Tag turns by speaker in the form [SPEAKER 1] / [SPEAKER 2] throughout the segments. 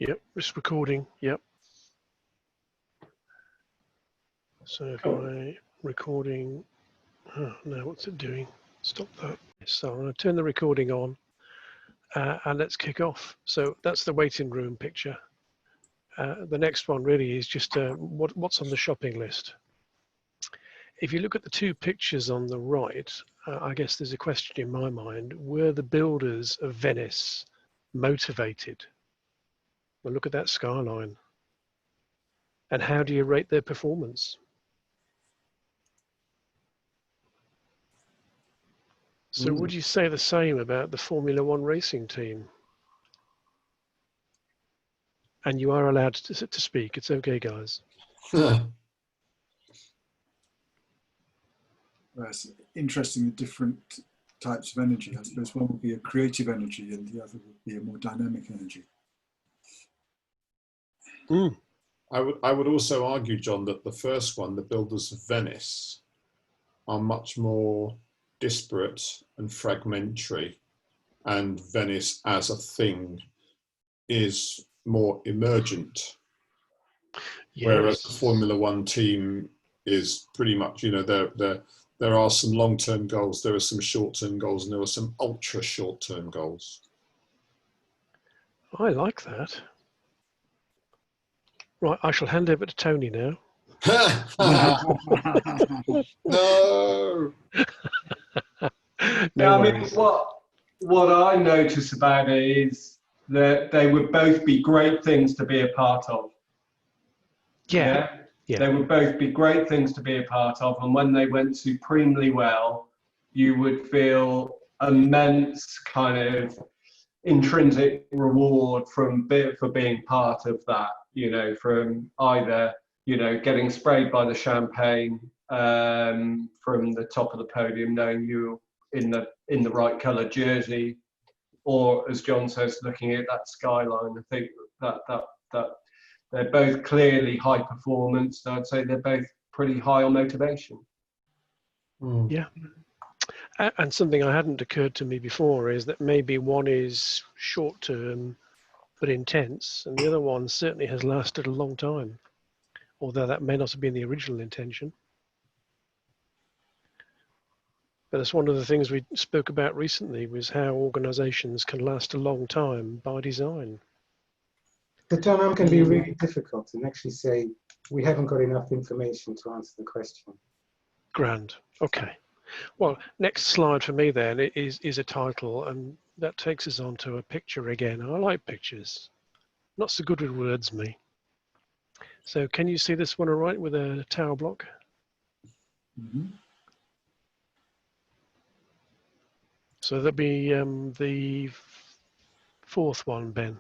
[SPEAKER 1] Yep, it's recording. Yep. So if I recording, oh, now what's it doing? Stop that. So I'm going to turn the recording on and let's kick off. So that's the waiting room picture. The next one really is just what's on the shopping list. If you look at the two pictures on the right, I guess there's a question in my mind: were the builders of Venice motivated? Well, look at that skyline. And how do you rate their performance? So would you say the same about the Formula One racing team? And you are allowed to speak. It's okay, guys.
[SPEAKER 2] It's interesting, the different types of energy. I suppose one would be a creative energy and the other would be a more dynamic energy.
[SPEAKER 3] I would also argue, John, that the first one, the builders of Venice, are much more disparate and fragmentary, and Venice as a thing is more emergent. Yes. Whereas the Formula One team is pretty much, you know, there are some long-term goals, there are some short-term goals, and there are some ultra short-term goals.
[SPEAKER 1] I like that. Right, I shall hand over to Tony now.
[SPEAKER 3] No.
[SPEAKER 4] No, I mean, what I notice about it is that they would both be great things to be a part of. Yeah. They would both be great things to be a part of, and when they went supremely well, you would feel immense kind of intrinsic reward for being part of that. You know, from either, you know, getting sprayed by the champagne from the top of the podium, knowing you in the right colour jersey, or as John says, looking at that skyline. I think that they're both clearly high performance. So I'd say they're both pretty high on motivation.
[SPEAKER 1] Yeah. And something I hadn't occurred to me before is that maybe one is short term but intense, and the other one certainly has lasted a long time, although that may not have been the original intention. But that's one of the things we spoke about recently, was how organizations can last a long time by design.
[SPEAKER 5] The dilemma can be really difficult and actually say, we haven't got enough information to answer the question.
[SPEAKER 1] Grand. Okay. Well, next slide for me then is a title, and that takes us on to a picture again. I like pictures. Not so good with words, me. So can you see this one all right with a tower block?
[SPEAKER 2] Mm-hmm.
[SPEAKER 1] So that'll be the fourth one, Ben.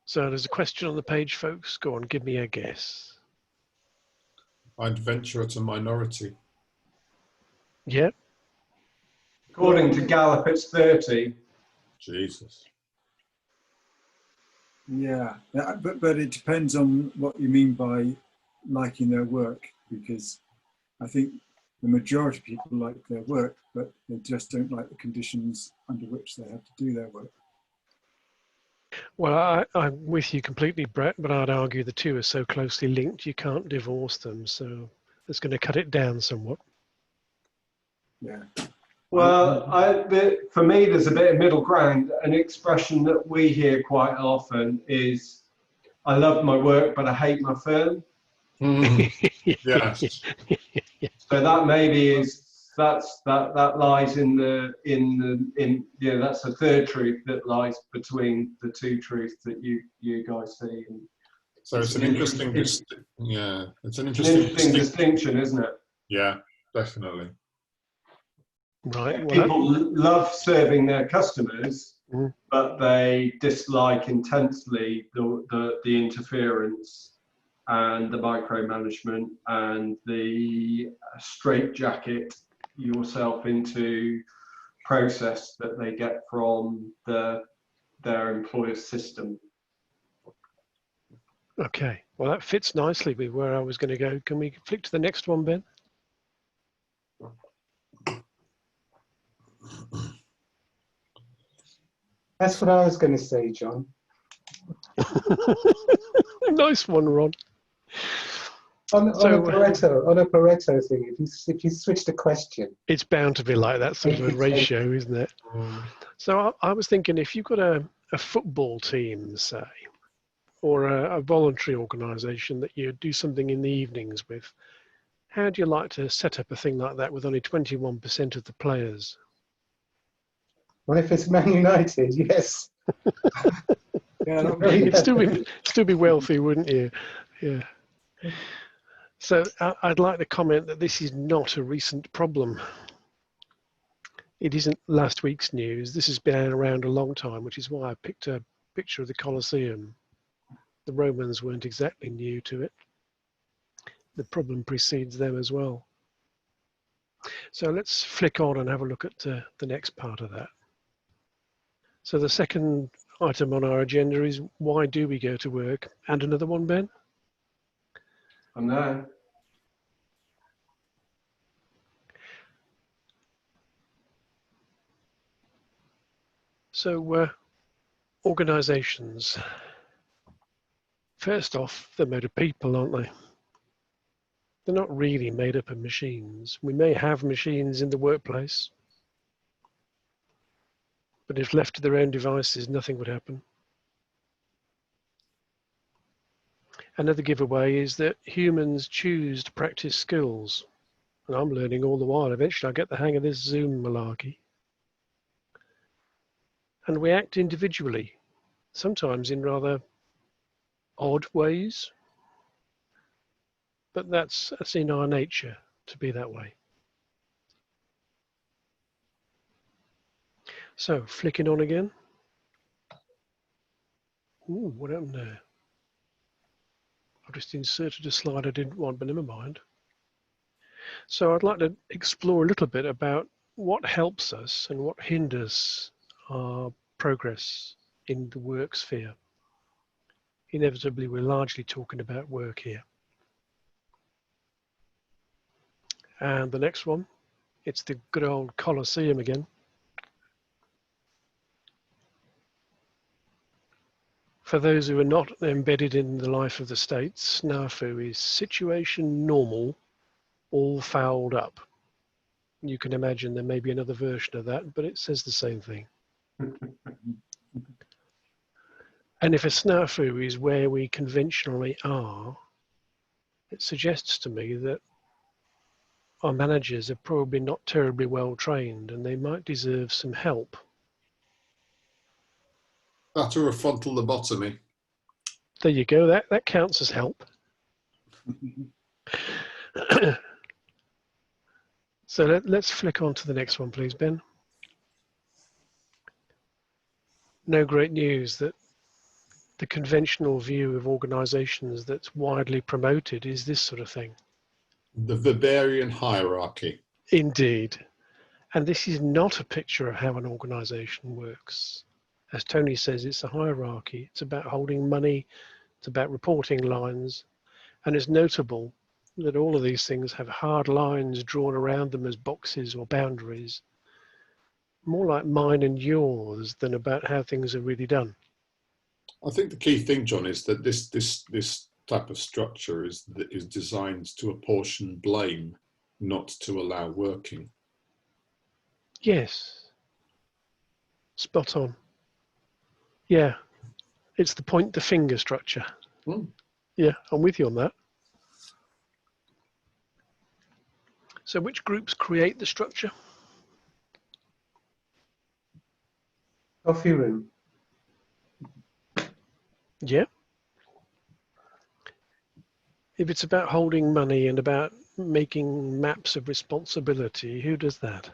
[SPEAKER 1] So there's a question on the page, folks. Go on, give me a guess.
[SPEAKER 3] I'd venture at a minority.
[SPEAKER 1] Yeah.
[SPEAKER 4] According to Gallup, it's 30.
[SPEAKER 3] Jesus.
[SPEAKER 2] Yeah, but it depends on what you mean by liking their work, because I think the majority of people like their work, but they just don't like the conditions under which they have to do their work.
[SPEAKER 1] Well, I'm with you completely, Brett, but I'd argue the two are so closely linked you can't divorce them, so it's going to cut it down somewhat.
[SPEAKER 2] Yeah.
[SPEAKER 4] Well, for me, there's a bit of middle ground. An expression that we hear quite often is, I love my work, but I hate my firm.
[SPEAKER 3] Yeah.
[SPEAKER 4] So that maybe is, that lies in that's the third truth that lies between the two truths that you guys see. And
[SPEAKER 3] so it's an interesting, it's an
[SPEAKER 4] interesting distinction, isn't it?
[SPEAKER 3] Yeah, definitely.
[SPEAKER 1] Right.
[SPEAKER 4] Well, people love serving their customers, but they dislike intensely the interference and the micromanagement and the straitjacket yourself into process that they get from their employer's system.
[SPEAKER 1] Okay. Well, that fits nicely with where I was going to go. Can we flick to the next one, Ben?
[SPEAKER 5] That's what I was going to say, John.
[SPEAKER 1] Nice one, Ron.
[SPEAKER 5] On a Pareto thing, if you switch the question,
[SPEAKER 1] it's bound to be like that sort of a
[SPEAKER 5] 80-20.
[SPEAKER 1] ratio, isn't it? So I was thinking, if you've got a football team, say, or a voluntary organisation that you do something in the evenings with, how do you like to set up a thing like that with only 21% of the players?
[SPEAKER 5] Well, if it's Man United, yes.
[SPEAKER 2] Yeah,
[SPEAKER 1] You'd still be wealthy, wouldn't you? Yeah. So I'd like to comment that this is not a recent problem. It isn't last week's news. This has been around a long time, which is why I picked a picture of the Colosseum. The Romans weren't exactly new to it. The problem precedes them as well. So let's flick on and have a look at the next part of that. So the second item on our agenda is, why do we go to work? And another one, Ben?
[SPEAKER 4] I know.
[SPEAKER 1] So organisations. First off, they're made of people, aren't they? They're not really made up of machines. We may have machines in the workplace, but if left to their own devices, nothing would happen. Another giveaway is that humans choose to practice skills. And I'm learning all the while. Eventually I'll get the hang of this Zoom malarkey. And we act individually, sometimes in rather odd ways. But that's in our nature to be that way. So, flicking on again. Ooh, what happened there? I've just inserted a slide I didn't want, but never mind. So I'd like to explore a little bit about what helps us and what hinders our progress in the work sphere. Inevitably, we're largely talking about work here. And the next one, it's the good old Colosseum again. For those who are not embedded in the life of the States, SNAFU is situation normal, all fouled up. You can imagine there may be another version of that, but it says the same thing. And if a SNAFU is where we conventionally are, it suggests to me that our managers are probably not terribly well trained and they might deserve some help.
[SPEAKER 3] That or a frontal lobotomy.
[SPEAKER 1] There you go, that counts as help. So let's flick on to the next one, please, Ben. No great news that the conventional view of organizations that's widely promoted is this sort of thing.
[SPEAKER 3] The Weberian hierarchy.
[SPEAKER 1] Indeed. And this is not a picture of how an organization works. As Tony says, it's a hierarchy. It's about holding money. It's about reporting lines. And it's notable that all of these things have hard lines drawn around them as boxes or boundaries. More like mine and yours than about how things are really done.
[SPEAKER 3] I think the key thing, John, is that this type of structure is designed to apportion blame, not to allow working.
[SPEAKER 1] Yes. Spot on. Yeah. It's the point the finger structure. Yeah, I'm with you on that. So which groups create the structure?
[SPEAKER 5] Coffee room.
[SPEAKER 1] Yeah. If it's about holding money and about making maps of responsibility, who does that?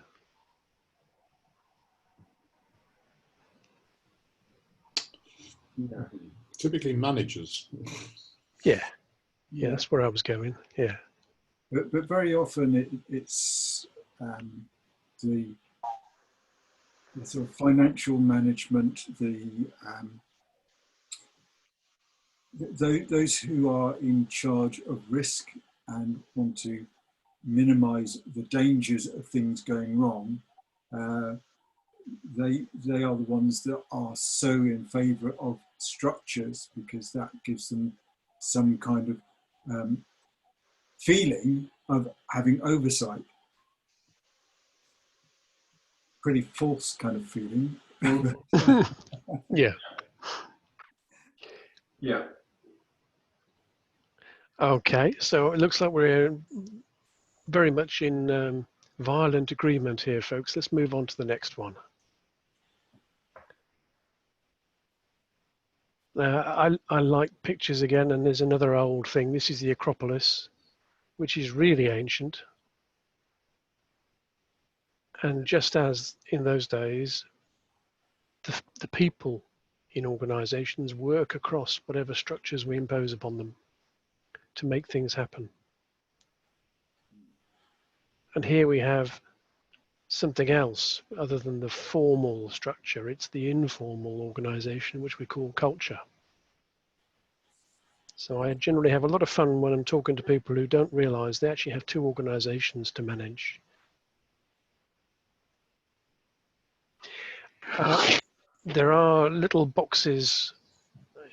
[SPEAKER 2] Yeah.
[SPEAKER 3] Typically managers.
[SPEAKER 1] Yeah, that's where I was going. Yeah.
[SPEAKER 2] But very often it's the sort of financial management, those who are in charge of risk and want to minimize the dangers of things going wrong, they are the ones that are so in favour of structures, because that gives them some kind of feeling of having oversight. Pretty false kind of feeling.
[SPEAKER 1] Yeah.
[SPEAKER 4] Yeah.
[SPEAKER 1] Okay, so it looks like we're very much in violent agreement here, folks. Let's move on to the next one. I like pictures again, and there's another old thing. This is the Acropolis, which is really ancient. And just as in those days, the people in organizations work across whatever structures we impose upon them to make things happen. And here we have something else other than the formal structure. It's the informal organization, which we call culture. So I generally have a lot of fun when I'm talking to people who don't realize they actually have two organizations to manage. There are little boxes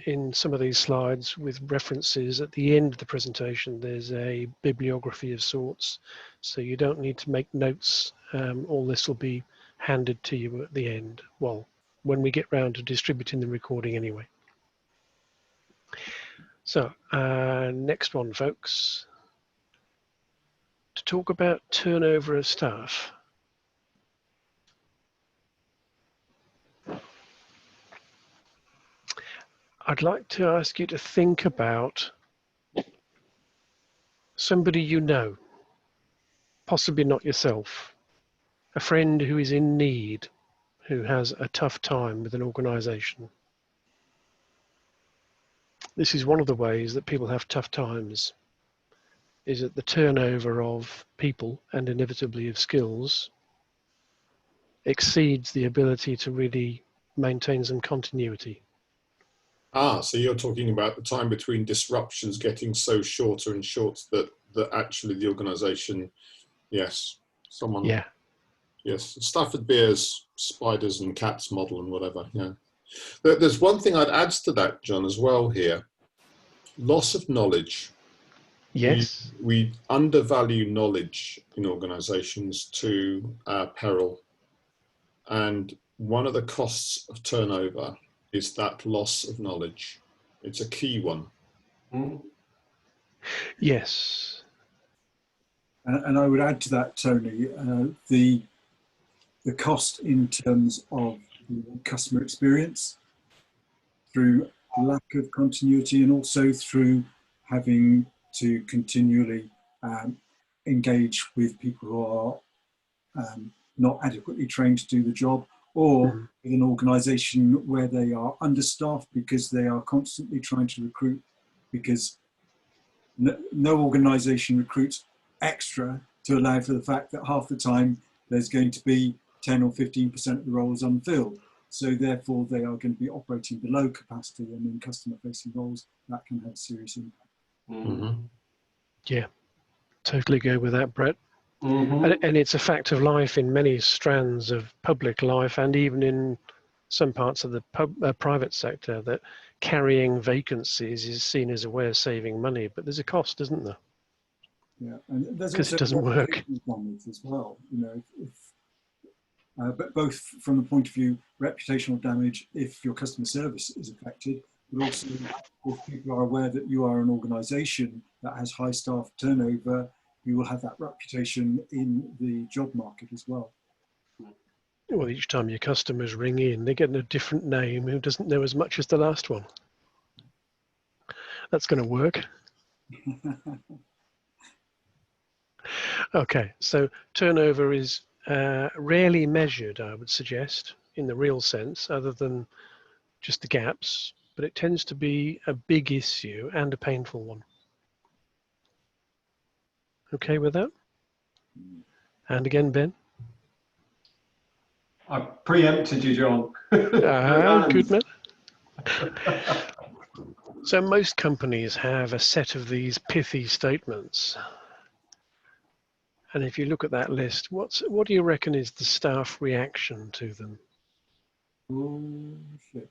[SPEAKER 1] in some of these slides with references. At the end of the presentation, there's a bibliography of sorts, so you don't need to make notes. All this will be handed to you at the end, well, when we get round to distributing the recording anyway. So next one, folks, to talk about turnover of staff. I'd like to ask you to think about somebody you know, possibly not yourself, a friend who is in need, who has a tough time with an organization. This is one of the ways that people have tough times, is that the turnover of people and inevitably of skills exceeds the ability to really maintain some continuity.
[SPEAKER 3] So you're talking about the time between disruptions getting so shorter and shorter that actually the organisation, yes, someone,
[SPEAKER 1] yeah,
[SPEAKER 3] yes, Stafford Beer's spiders and cats model and whatever. Yeah, there's one thing I'd add to that, John, as well here: loss of knowledge.
[SPEAKER 1] Yes,
[SPEAKER 3] we undervalue knowledge in organisations to peril, and one of the costs of turnover is that loss of knowledge. It's a key one.
[SPEAKER 4] Mm.
[SPEAKER 1] Yes.
[SPEAKER 2] And I would add to that, Tony, the cost in terms of the customer experience through lack of continuity, and also through having to continually engage with people who are not adequately trained to do the job, or in an organisation where they are understaffed because they are constantly trying to recruit, because no organisation recruits extra to allow for the fact that half the time there's going to be 10 or 15% of the roles unfilled. So therefore they are going to be operating below capacity, and in customer facing roles that can have serious impact.
[SPEAKER 3] Mm-hmm.
[SPEAKER 1] Yeah, totally go with that, Brett. Mm-hmm. And it's a fact of life in many strands of public life, and even in some parts of the private sector, that carrying vacancies is seen as a way of saving money, but there's a cost, isn't there?
[SPEAKER 2] Yeah, and there's
[SPEAKER 1] because it doesn't work
[SPEAKER 2] as well. You know, but both from the point of view reputational damage if your customer service is affected, but also if people are aware that you are an organisation that has high staff turnover, you will have that reputation in the job market as well.
[SPEAKER 1] Well, each time your customers ring in, they get a different name who doesn't know as much as the last one. That's going to work. Okay, so turnover is rarely measured, I would suggest, in the real sense, other than just the gaps, but it tends to be a big issue and a painful one. Okay with that? And again, Ben?
[SPEAKER 4] I preempted you, John.
[SPEAKER 1] Good man. So most companies have a set of these pithy statements. And if you look at that list, what do you reckon is the staff reaction to them?
[SPEAKER 2] Oh, shit.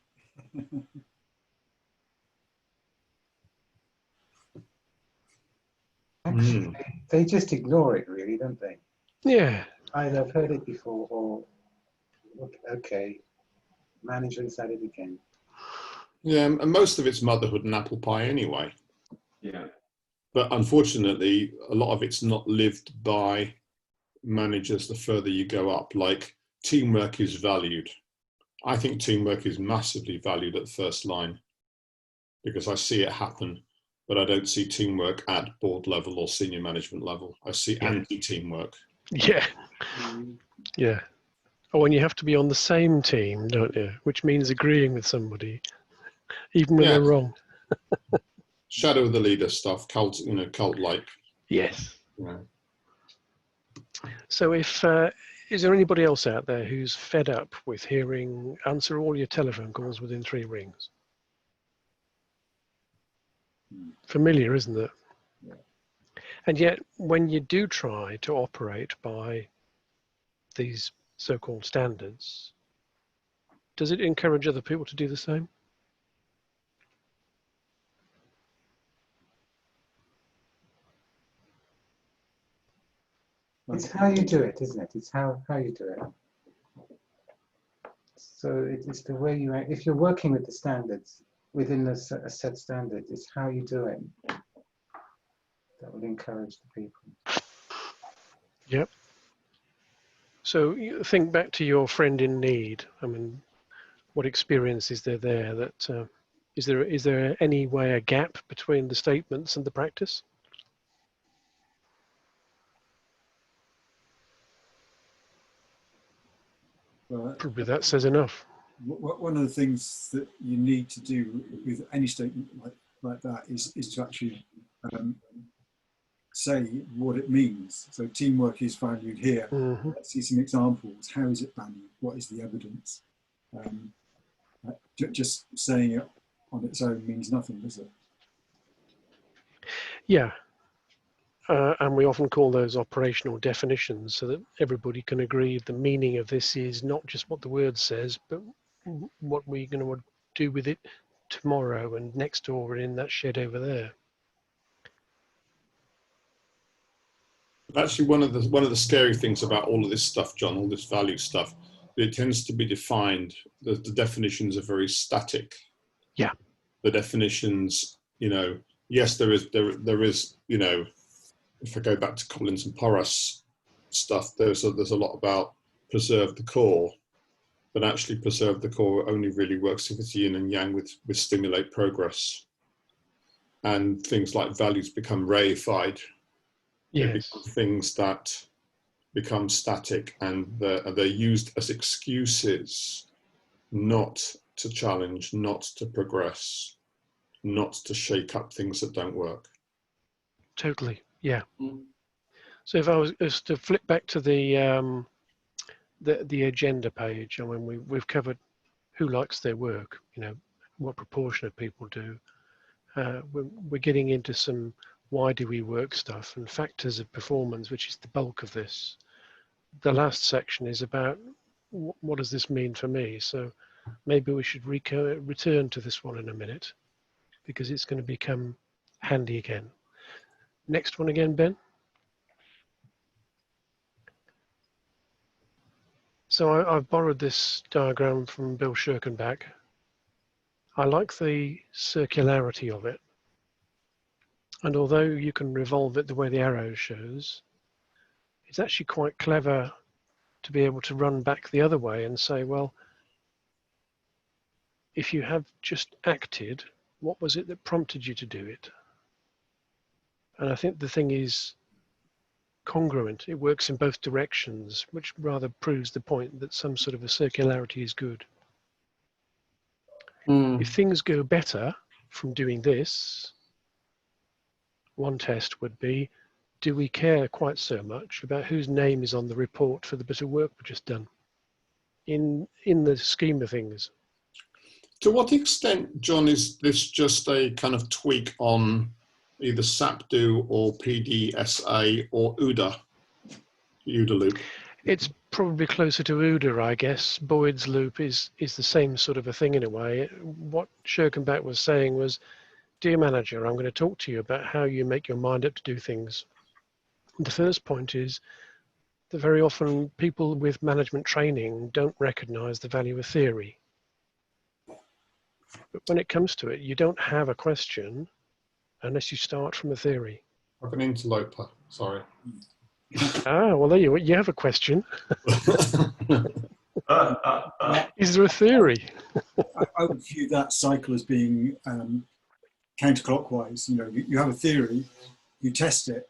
[SPEAKER 5] Actually, they just ignore it, really, don't they?
[SPEAKER 1] Yeah.
[SPEAKER 5] Either I've heard it before, or okay, management's at it again.
[SPEAKER 3] Yeah, and most of it's motherhood and apple pie anyway.
[SPEAKER 4] Yeah.
[SPEAKER 3] But unfortunately, a lot of it's not lived by managers the further you go up. Like, teamwork is valued. I think teamwork is massively valued at the first line because I see it happen, but I don't see teamwork at board level or senior management level. I see anti-teamwork.
[SPEAKER 1] Yeah. Yeah. Or when you have to be on the same team, don't you? Which means agreeing with somebody, even when they're wrong.
[SPEAKER 3] Shadow of the leader stuff, cult like.
[SPEAKER 1] Yes.
[SPEAKER 3] Yeah.
[SPEAKER 1] So if is there anybody else out there who's fed up with hearing answer all your telephone calls within 3 rings? Familiar, isn't it?
[SPEAKER 2] Yeah.
[SPEAKER 1] And yet, when you do try to operate by these so-called standards, does it encourage other people to do the same?
[SPEAKER 5] It's how you do it, isn't it? It's how you do it. So it's the way you act. If you're working with the standards, within a set standard, it's how you do it that will encourage the people.
[SPEAKER 1] Yep. So you think back to your friend in need. I mean, what experience is there that is there any way a gap between the statements and the practice?
[SPEAKER 2] Well,
[SPEAKER 1] Probably that says enough.
[SPEAKER 2] one of the things that you need to do with any statement like that is to actually say what it means. So teamwork is valued here.
[SPEAKER 1] Mm-hmm.
[SPEAKER 2] Let's see some examples. How is it valued? What is the evidence? Just saying it on its own means nothing, does it?
[SPEAKER 1] Yeah. And we often call those operational definitions so that everybody can agree the meaning of this is not just what the word says, but what we're going to do with it tomorrow and next door and in that shed over there.
[SPEAKER 3] Actually, one of the scary things about all of this stuff, John, all this value stuff, it tends to be defined. The definitions are very static.
[SPEAKER 1] Yeah.
[SPEAKER 3] The definitions, yes, there is, if I go back to Collins and Porras stuff, there's a lot about preserve the core, but actually preserve the core only really works if it's yin and yang with stimulate progress. And things like values become reified.
[SPEAKER 1] Yes.
[SPEAKER 3] They become things that become static, and they're used as excuses not to challenge, not to progress, not to shake up things that don't work.
[SPEAKER 1] Totally. Yeah. So if I was to flip back to the agenda page, I mean, we've covered who likes their work, what proportion of people do. We're getting into some why do we work stuff and factors of performance, which is the bulk of this. The last section is about what does this mean for me? So maybe we should return to this one in a minute because it's going to become handy again. Next one again, Ben. So I've borrowed this diagram from Bill Schirkenbach. I like the circularity of it. And although you can revolve it the way the arrow shows, it's actually quite clever to be able to run back the other way and say, well, if you have just acted, what was it that prompted you to do it? And I think the thing is congruent. It works in both directions, which rather proves the point that some sort of a circularity is good. If things go better from doing this, one test would be, do we care quite so much about whose name is on the report for the bit of work we've just done in the scheme of things?
[SPEAKER 3] To what extent, John, is this just a kind of tweak on either SAPDO or PDSA or UDA? OODA loop.
[SPEAKER 1] It's probably closer to OODA, I guess. Boyd's loop is the same sort of a thing in a way. What Schirkenbach was saying was, dear manager, I'm going to talk to you about how you make your mind up to do things. The first point is that very often people with management training don't recognize the value of theory. But when it comes to it, you don't have a question unless you start from a theory.
[SPEAKER 3] Like an interloper, sorry.
[SPEAKER 1] Ah, well, there you have a question. Is there a theory?
[SPEAKER 2] I would view that cycle as being counterclockwise. You know, you have a theory, you test it,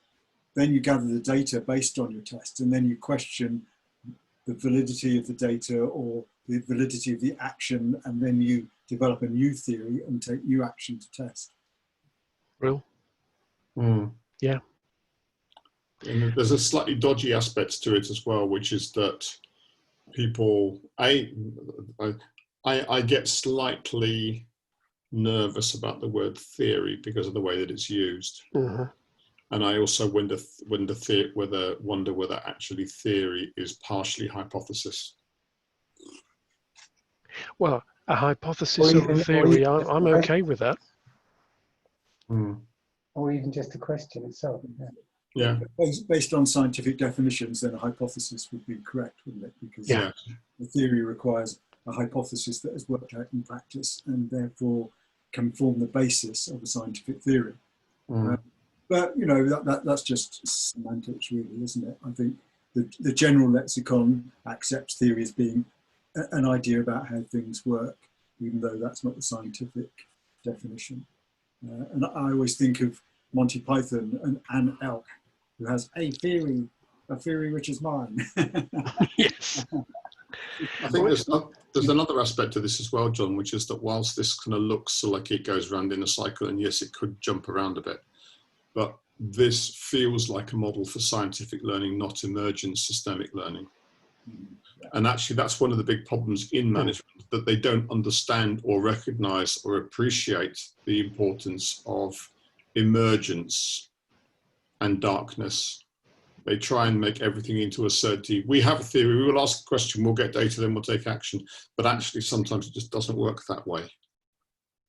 [SPEAKER 2] then you gather the data based on your test, and then you question the validity of the data or the validity of the action, and then you develop a new theory and take new action to test.
[SPEAKER 1] Real? Yeah.
[SPEAKER 3] And there's a slightly dodgy aspect to it as well, which is that people, I get slightly nervous about the word theory because of the way that it's used.
[SPEAKER 1] Mm-hmm.
[SPEAKER 3] And I also wonder whether actually theory is partially hypothesis.
[SPEAKER 1] Well, a hypothesis or a theory, I'm okay with that.
[SPEAKER 5] Or even just a question itself.
[SPEAKER 3] Yeah.
[SPEAKER 2] Based on scientific definitions, then a hypothesis would be correct, wouldn't it? Because the theory requires a hypothesis that has worked out in practice and therefore can form the basis of a scientific theory. But, you know, that's just semantics, really, isn't it? I think the general lexicon accepts theory as being an idea about how things work, even though that's not the scientific definition. And I always think of Monty Python and Anne Elk, who has a theory which is mine.
[SPEAKER 1] Yes.
[SPEAKER 3] I think there's another aspect to this as well, John, which is that whilst this kind of looks like it goes around in a cycle, and yes, it could jump around a bit, but this feels like a model for scientific learning, not emergent systemic learning. And actually, that's one of the big problems in management, that they don't understand or recognize or appreciate the importance of emergence and darkness. They try and make everything into a certainty. We have a theory, we will ask a question, we'll get data, then we'll take action. But actually, sometimes it just doesn't work that way.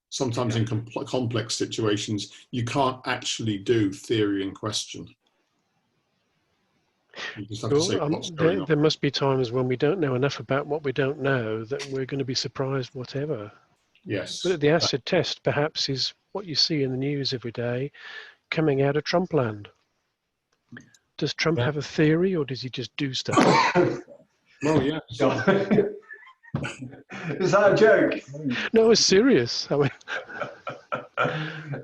[SPEAKER 3] Sometimes in complex situations, you can't actually do theory and question. You just have to say what's going on.
[SPEAKER 1] There must be times when we don't know enough about what we don't know that we're going to be surprised, whatever.
[SPEAKER 3] Yes.
[SPEAKER 1] But the acid test, perhaps, is what you see in the news every day coming out of Trump land. Does Trump have a theory, or does he just do stuff?
[SPEAKER 3] Well, yeah.
[SPEAKER 4] Is that a joke?
[SPEAKER 1] No, it's serious. I mean,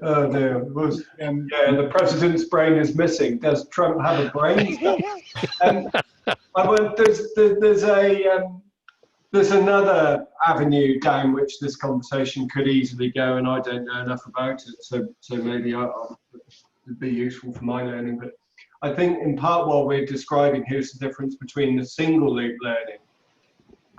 [SPEAKER 4] oh dear. Yeah, the president's brain is missing. Does Trump have a brain? There's another avenue down which this conversation could easily go, and I don't know enough about it, so maybe it'd be useful for my learning. But I think in part what we're describing here is the difference between the single loop learning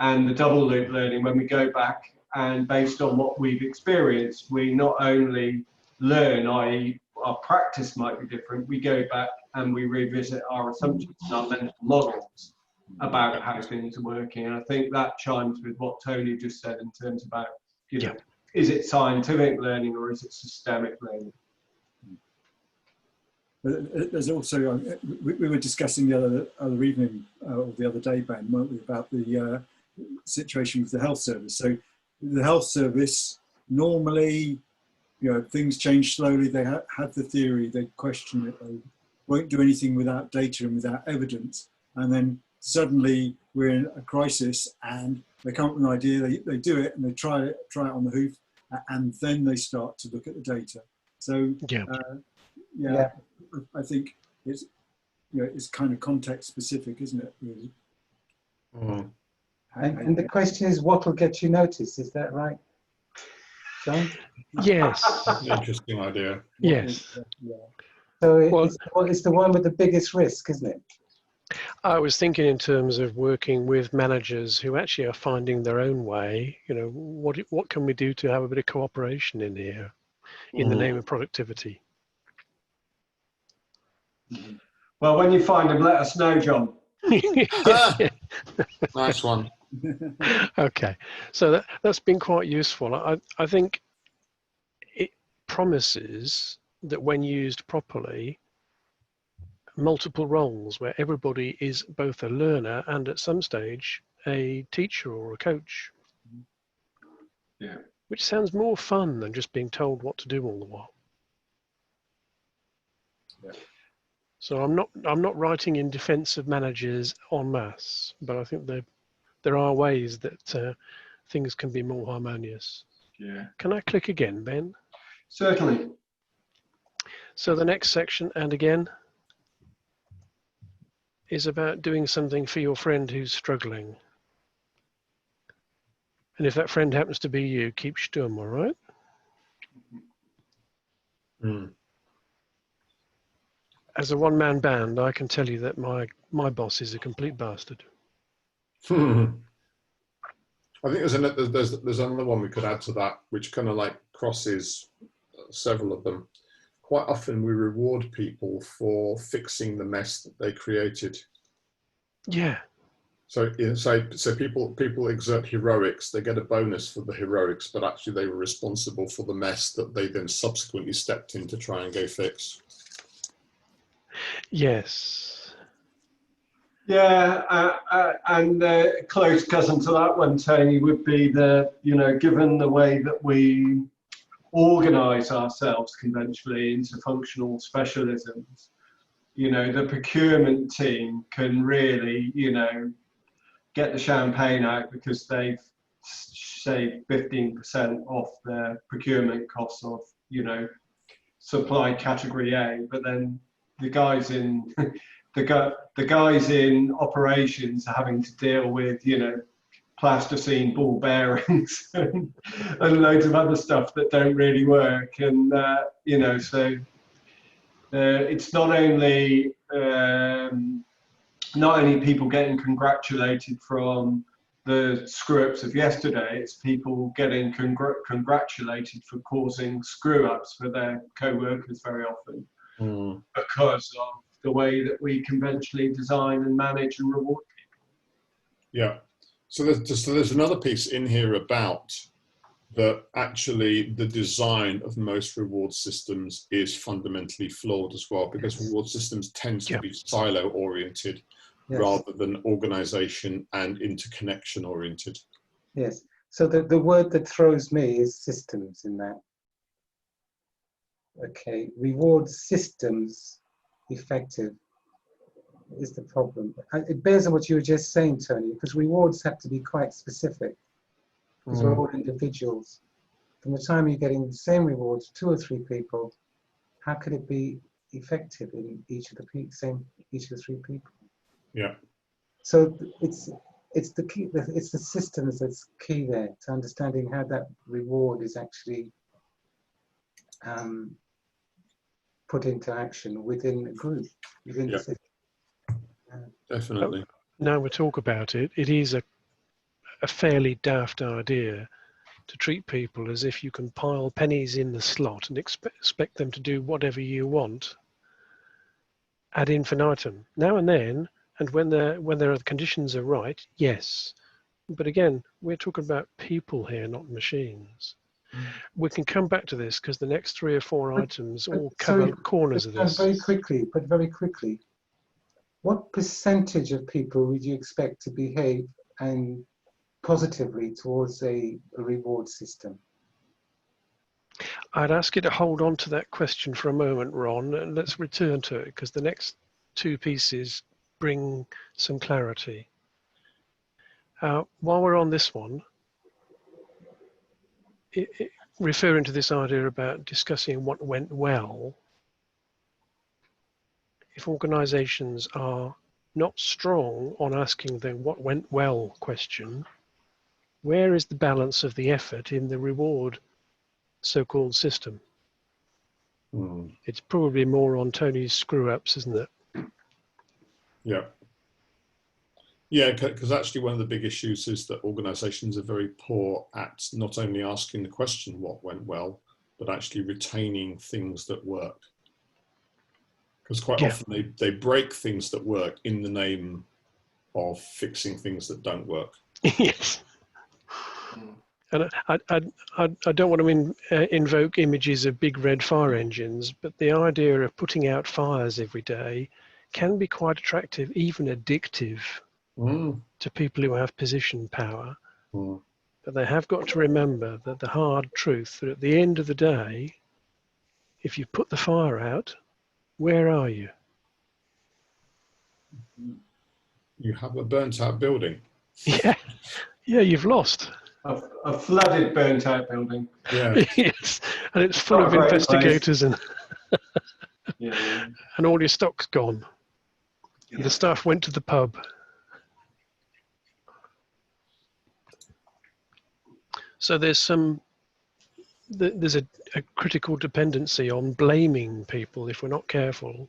[SPEAKER 4] and the double loop learning. When we go back and based on what we've experienced, we not only learn, i.e. our practice might be different, we go back and we revisit our assumptions and our mental models about how things are working. And I think that chimes with what Tony just said in terms about, you know, is it scientific learning or is it systemic learning?
[SPEAKER 2] There's also, we were discussing the other evening or the other day, Ben, weren't we, about the situation with the health service. So the health service, normally, you know, things change slowly. They have the theory, they question it, they won't do anything without data and without evidence. And then suddenly we're in a crisis and they come up with an idea, they do it and they try it on the hoof, and then they start to look at the data. So I think it's, you know, it's kind of context specific, isn't it, really?
[SPEAKER 5] And the question is, what will get you noticed? Is that right, John?
[SPEAKER 1] Yes.
[SPEAKER 3] Interesting idea.
[SPEAKER 1] Yes.
[SPEAKER 5] So it's the one with the biggest risk, isn't it?
[SPEAKER 1] I was thinking in terms of working with managers who actually are finding their own way. You know, what can we do to have a bit of cooperation in here, in the name of productivity?
[SPEAKER 4] Well, when you find them, let us know, John.
[SPEAKER 3] Nice one.
[SPEAKER 1] Okay, so that's been quite useful. I think it promises that when used properly, multiple roles where everybody is both a learner and at some stage a teacher or a coach.
[SPEAKER 4] Yeah.
[SPEAKER 1] Which sounds more fun than just being told what to do all the while.
[SPEAKER 4] Yeah.
[SPEAKER 1] So I'm not writing in defense of managers en masse, but I think there are ways that things can be more harmonious.
[SPEAKER 4] Yeah.
[SPEAKER 1] Can I click again, Ben?
[SPEAKER 4] Certainly.
[SPEAKER 1] So the next section, and again, is about doing something for your friend who's struggling. And if that friend happens to be you, keep stum, all right?
[SPEAKER 3] Mm.
[SPEAKER 1] As a one-man band, I can tell you that my boss is a complete bastard.
[SPEAKER 3] I think there's another one we could add to that, which kind of like crosses several of them. Quite often we reward people for fixing the mess that they created.
[SPEAKER 1] Yeah.
[SPEAKER 3] So people exert heroics, they get a bonus for the heroics, but actually they were responsible for the mess that they then subsequently stepped in to try and go fix.
[SPEAKER 1] Yes.
[SPEAKER 4] Yeah, and close cousin to that one, Tony, would be given the way that we organise ourselves conventionally into functional specialisms, the procurement team can really, get the champagne out because they've saved 15% off their procurement costs of, supply category A, but then the guys in the guys in operations are having to deal with, plasticine ball bearings and loads of other stuff that don't really work. And, so it's not only people getting congratulated from the screw-ups of yesterday, it's people getting congratulated for causing screw-ups for their co-workers very often because of the way that we conventionally design and manage and reward people.
[SPEAKER 3] Yeah. So there's another piece in here about that actually the design of most reward systems is fundamentally flawed as well, because reward systems tend to be silo oriented rather than organization and interconnection oriented.
[SPEAKER 5] Yes. So the word that throws me is systems in that. Okay, reward systems effective is the problem. It bears on what you were just saying, Tony, because rewards have to be quite specific, because we're all individuals. From the time you're getting the same rewards, 2 or 3 people, how could it be effective in each of the 3 people?
[SPEAKER 3] Yeah.
[SPEAKER 5] So it's the key. It's the systems that's key there to understanding how that reward is actually put into action within a group, within the system.
[SPEAKER 3] Definitely.
[SPEAKER 1] Now we talk about it, it is a fairly daft idea to treat people as if you can pile pennies in the slot and expect them to do whatever you want ad infinitum. Now and then, and when the conditions are right, yes. But again, we're talking about people here, not machines. We can come back to this because the next 3 or 4 items all cover corners of this.
[SPEAKER 5] Very quickly, what percentage of people would you expect to behave and positively towards a reward system?
[SPEAKER 1] I'd ask you to hold on to that question for a moment, Ron, and let's return to it because the next 2 pieces bring some clarity. While we're on this one, referring to this idea about discussing what went well, if organizations are not strong on asking the what went well question, where is the balance of the effort in the reward so-called system? It's probably more on Tony's screw-ups, isn't it?
[SPEAKER 3] Yeah. Yeah, because actually one of the big issues is that organizations are very poor at not only asking the question what went well, but actually retaining things that work. Because quite often they break things that work in the name of fixing things that don't work.
[SPEAKER 1] Yes. And I don't want to invoke images of big red fire engines, but the idea of putting out fires every day can be quite attractive, even addictive to people who have position power. But they have got to remember that the hard truth that at the end of the day, if you put the fire out, where are you?
[SPEAKER 3] You have a burnt out building.
[SPEAKER 1] Yeah, you've lost.
[SPEAKER 4] A flooded, burnt out building.
[SPEAKER 3] Yeah.
[SPEAKER 1] Yes, and it's full of investigators and and all your stock's gone. And the staff went to the pub. So there's a critical dependency on blaming people if we're not careful.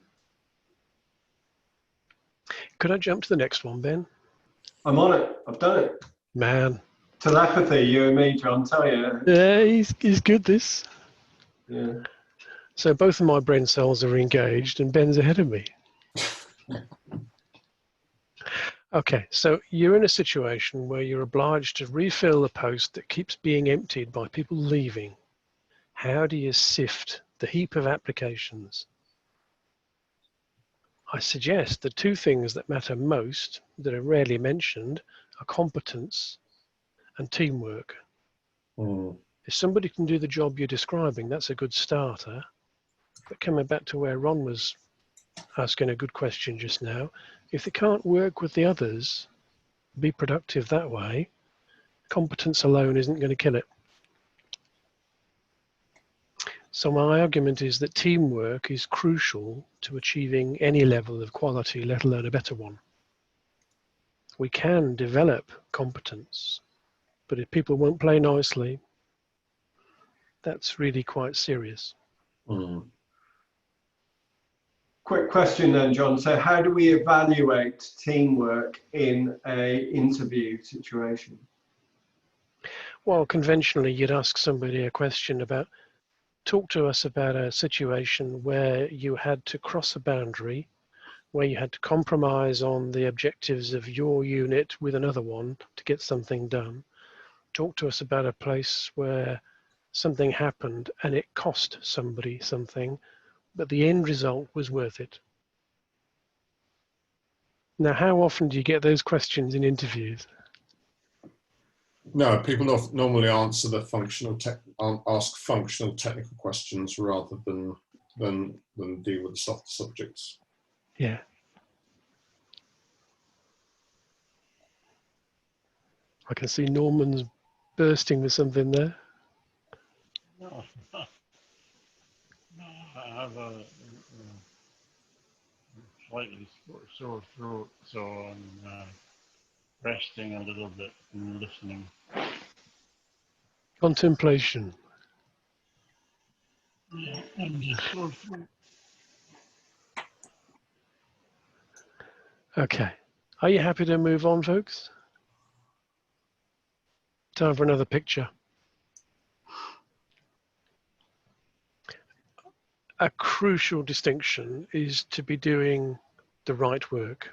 [SPEAKER 1] Could I jump to the next one, Ben?
[SPEAKER 4] I'm on it. I've done it.
[SPEAKER 1] Man.
[SPEAKER 4] Telepathy, you and me, John, tell you.
[SPEAKER 1] Yeah, he's good, this.
[SPEAKER 4] Yeah.
[SPEAKER 1] So both of my brain cells are engaged and Ben's ahead of me. Okay, so you're in a situation where you're obliged to refill the post that keeps being emptied by people leaving. How do you sift the heap of applications? I suggest the two things that matter most, that are rarely mentioned, are competence and teamwork. If somebody can do the job you're describing, that's a good starter. But coming back to where Ron was asking a good question just now, if they can't work with the others, be productive that way, competence alone isn't going to kill it. So my argument is that teamwork is crucial to achieving any level of quality, let alone a better one. We can develop competence, but if people won't play nicely, that's really quite serious.
[SPEAKER 4] Quick question then, John. So how do we evaluate teamwork in an interview situation?
[SPEAKER 1] Well, conventionally, you'd ask somebody a question about, talk to us about a situation where you had to cross a boundary, where you had to compromise on the objectives of your unit with another one to get something done. Talk to us about a place where something happened and it cost somebody something, but the end result was worth it. Now, how often do you get those questions in interviews?
[SPEAKER 3] No, people normally answer the ask functional technical questions rather than deal with the soft subjects.
[SPEAKER 1] Yeah. I can see Norman's bursting with something there.
[SPEAKER 6] No, I have a slightly sore throat, so I'm resting a little bit and listening.
[SPEAKER 1] Contemplation.
[SPEAKER 6] Yeah, and just sore throat.
[SPEAKER 1] Okay. Are you happy to move on, folks? Time for another picture. A crucial distinction is to be doing the right work.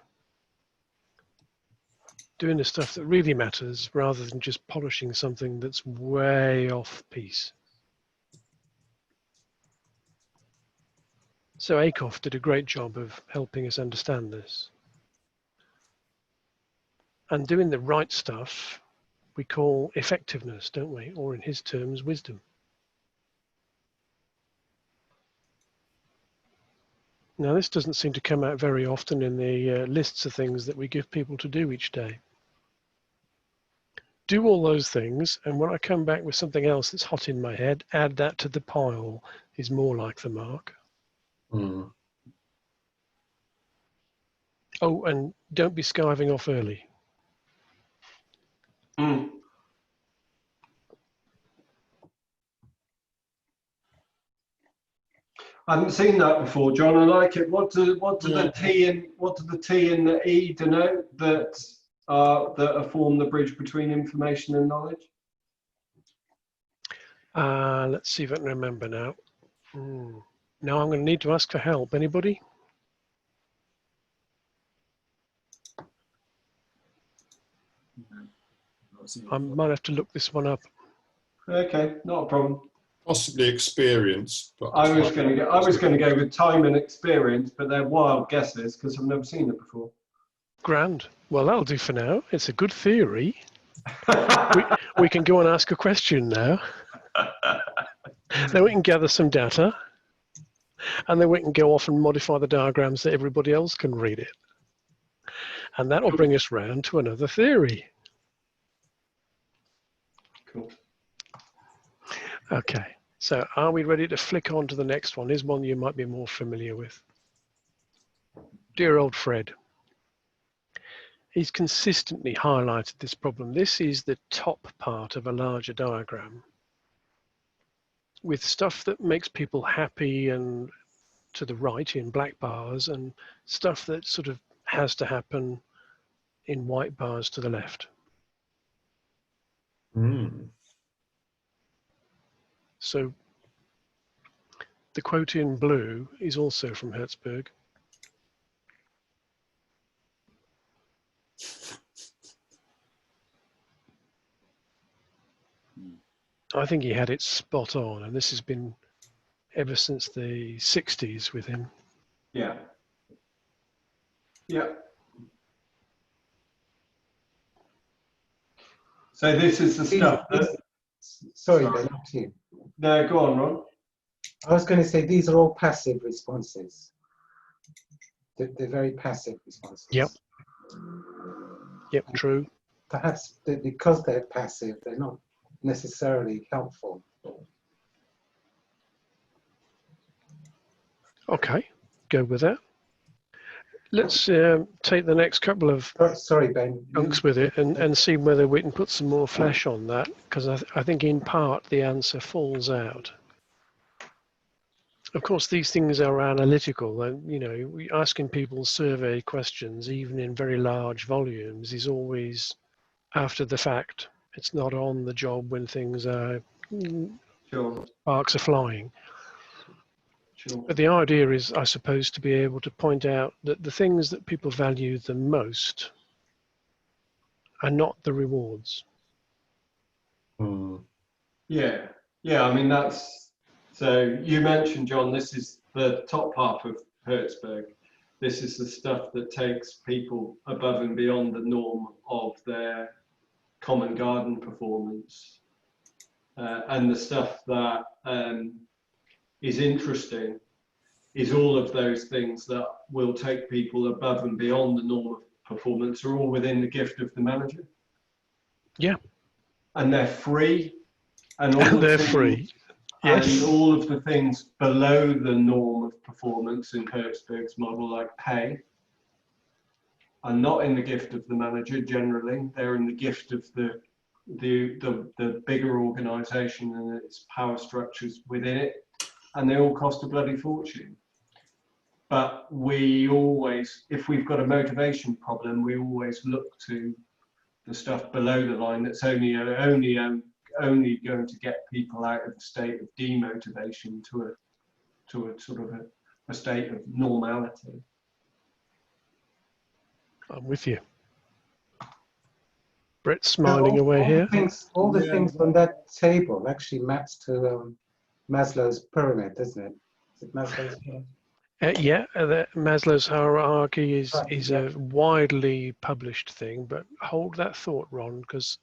[SPEAKER 1] Doing the stuff that really matters rather than just polishing something that's way off piece. So Akoff did a great job of helping us understand this. And doing the right stuff we call effectiveness, don't we? Or in his terms, wisdom. Now, this doesn't seem to come out very often in the lists of things that we give people to do each day. Do all those things, and when I come back with something else that's hot in my head, add that to the pile is more like the mark. Oh, and don't be skiving off early.
[SPEAKER 4] I haven't seen that before, John. I like it. What do the T and the E denote that form the bridge between information and knowledge?
[SPEAKER 1] Let's see if I can remember now. Now I'm going to need to ask for help. Anybody? I might have to look this one up.
[SPEAKER 4] Okay, not a problem.
[SPEAKER 3] Possibly experience, but
[SPEAKER 4] I was going to go with time and experience, but they're wild guesses because I've never seen it before.
[SPEAKER 1] Grand. Well, that'll do for now. It's a good theory. we can go and ask a question now. Then we can gather some data, and then we can go off and modify the diagrams so everybody else can read it. And that'll bring us round to another theory.
[SPEAKER 4] Cool.
[SPEAKER 1] Okay, so are we ready to flick on to the next one? Here's one you might be more familiar with. Dear old Fred. He's consistently highlighted this problem. This is the top part of a larger diagram with stuff that makes people happy and to the right in black bars, and stuff that sort of has to happen in white bars to the left. So the quote in blue is also from Hertzberg. I think he had it spot on, and this has been ever since the 60s with him.
[SPEAKER 4] Yeah. Yeah. So this is the stuff that...
[SPEAKER 5] Sorry, Ben, up to you.
[SPEAKER 4] No, go on, Ron.
[SPEAKER 5] I was going to say these are all passive responses. They're very passive responses.
[SPEAKER 1] Yep. Yep, true.
[SPEAKER 5] Perhaps because they're passive, they're not necessarily helpful.
[SPEAKER 1] Okay, go with that. Let's take the next couple of
[SPEAKER 5] sorry, Ben,
[SPEAKER 1] chunks with it and see whether we can put some more flesh on that, because I think in part the answer falls out. Of course, these things are analytical, and you know, asking people survey questions, even in very large volumes, is always after the fact. It's not on the job when things are sparks are flying.
[SPEAKER 4] Sure.
[SPEAKER 1] But the idea is, I suppose, to be able to point out that the things that people value the most are not the rewards.
[SPEAKER 4] Yeah, yeah. I mean, that's so. You mentioned, John. This is the top part of Hertzberg. This is the stuff that takes people above and beyond the norm of their common garden performance, and the stuff that is interesting is all of those things that will take people above and beyond the norm of performance are all within the gift of the manager.
[SPEAKER 1] Yeah.
[SPEAKER 4] And they're free. And all
[SPEAKER 1] they're free. Yes.
[SPEAKER 4] And all of the things below the norm of performance in Hertzberg's model, like pay, are not in the gift of the manager generally. They're in the gift of the bigger organization and its power structures within it. And they all cost a bloody fortune. But we always, if we've got a motivation problem, we always look to the stuff below the line that's only going to get people out of a state of demotivation to a sort of a state of normality.
[SPEAKER 1] I'm with you. Brett's smiling away here.
[SPEAKER 5] All the things on that table actually maps to Maslow's pyramid, doesn't it? Is it Maslow's pyramid?
[SPEAKER 1] Maslow's hierarchy is a widely published thing, but hold that thought, Ron, because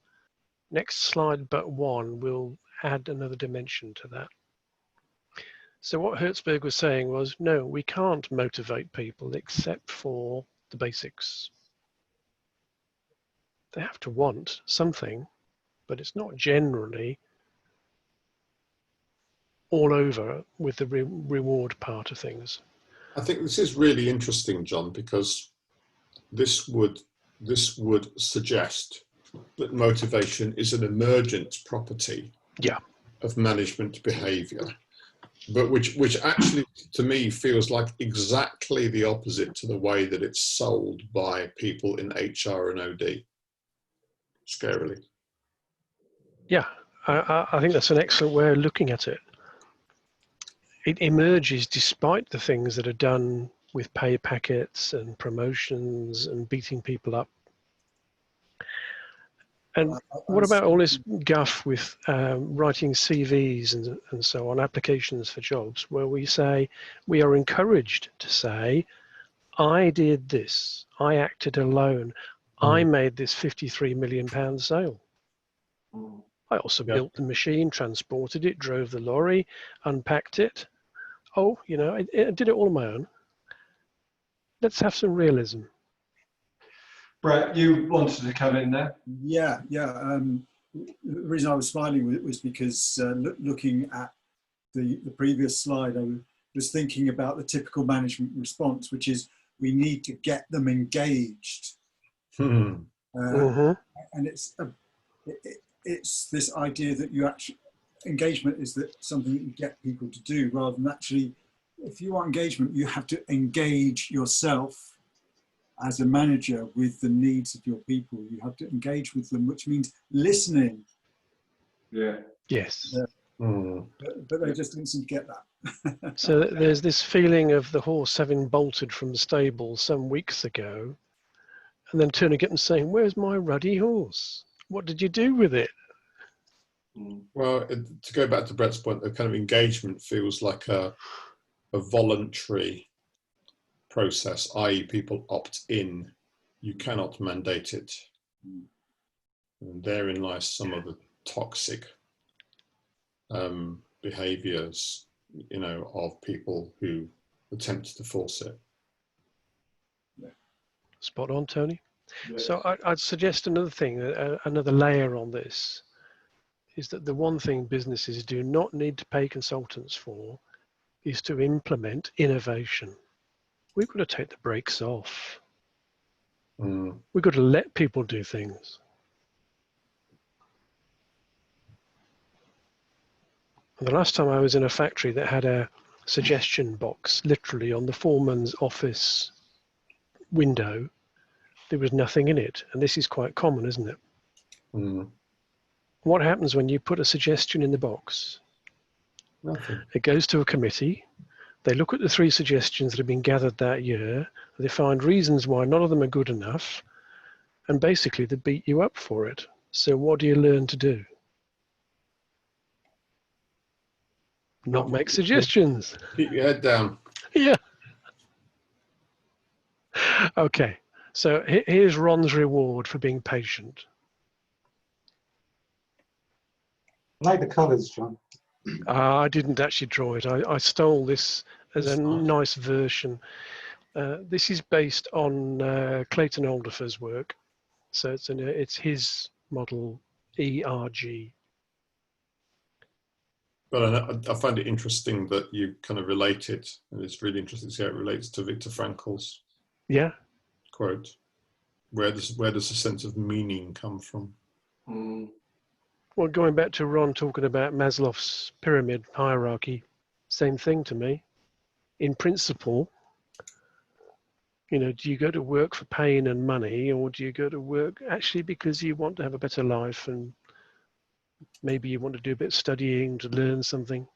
[SPEAKER 1] next slide but one will add another dimension to that. So what Hertzberg was saying was, no, we can't motivate people except for the basics. They have to want something, but it's not generally all over with the reward part of things.
[SPEAKER 3] I think this is really interesting, John, because this would suggest that motivation is an emergent property of management behavior, but which actually to me feels like exactly the opposite to the way that it's sold by people in HR and OD. Scarily.
[SPEAKER 1] Yeah, I think that's an excellent way of looking at it. It emerges despite the things that are done with pay packets and promotions and beating people up. And what about all this guff with writing CVs and so on, applications for jobs, where we say, we are encouraged to say, I did this, I acted alone, I made this £53 million sale. I also built the machine, transported it, drove the lorry, unpacked it. Oh, you know, I did it all on my own. Let's have some realism.
[SPEAKER 4] Brett, you wanted to come in there?
[SPEAKER 2] Yeah. The reason I was smiling was because looking at the previous slide, I was thinking about the typical management response, which is we need to get them engaged. And it's this idea that you actually, engagement is that something that you get people to do, rather than actually, if you want engagement, you have to engage yourself as a manager with the needs of your people. You have to engage with them, which means listening.
[SPEAKER 4] Yeah.
[SPEAKER 1] Yes.
[SPEAKER 2] But they just didn't seem to get that.
[SPEAKER 1] So there's this feeling of the horse having bolted from the stable some weeks ago, and then turning up and saying, "Where's my ruddy horse? What did you do with it?"
[SPEAKER 3] Well, to go back to Brett's point, the kind of engagement feels like a voluntary process, i.e. people opt in. You cannot mandate it. And therein lies some of the toxic behaviors, you know, of people who attempt to force it.
[SPEAKER 1] Spot on, Tony.
[SPEAKER 4] Yeah.
[SPEAKER 1] So I'd suggest another thing, another layer on this, is that the one thing businesses do not need to pay consultants for is to implement innovation. We've got to take the brakes off. We've got to let people do things. And the last time I was in a factory that had a suggestion box literally on the foreman's office window, there was nothing in it. And this is quite common, isn't it? What happens when you put a suggestion in the box?
[SPEAKER 3] Nothing.
[SPEAKER 1] It goes to a committee. They look at the 3 suggestions that have been gathered that year. They find reasons why none of them are good enough. And basically, they beat you up for it. So what do you learn to do? Not make suggestions.
[SPEAKER 3] Keep your head down.
[SPEAKER 1] Yeah. Okay. So here's Ron's reward for being patient.
[SPEAKER 5] I like the colours, John.
[SPEAKER 1] I didn't actually draw it. I stole this as a nice version. This is based on Clayton Alderfer's work. So it's his model, ERG.
[SPEAKER 3] But I find it interesting that you kind of relate it, and it's really interesting to see how it relates to Viktor Frankl's quote. Where does the sense of meaning come from?
[SPEAKER 1] Well, going back to Ron talking about Maslow's pyramid hierarchy, same thing to me. In principle, you know, do you go to work for pain and money, or do you go to work actually because you want to have a better life and maybe you want to do a bit of studying to learn something?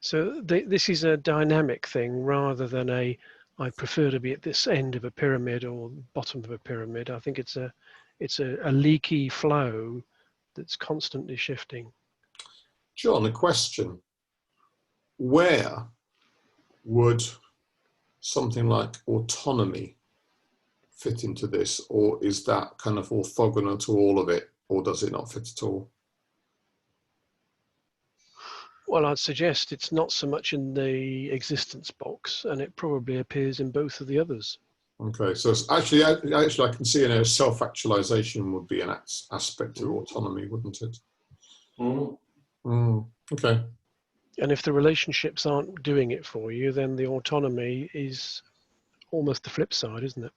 [SPEAKER 1] So this is a dynamic thing rather than I prefer to be at this end of a pyramid or bottom of a pyramid. I think it's a leaky flow that's constantly shifting.
[SPEAKER 3] John, a question. Where would something like autonomy fit into this, or is that kind of orthogonal to all of it, or does it not fit at all?
[SPEAKER 1] Well, I'd suggest it's not so much in the existence box, and it probably appears in both of the others.
[SPEAKER 3] Okay, so it's actually I can see, you know, self-actualization would be an aspect of autonomy, wouldn't it? Okay.
[SPEAKER 1] And if the relationships aren't doing it for you, then the autonomy is almost the flip side, isn't it?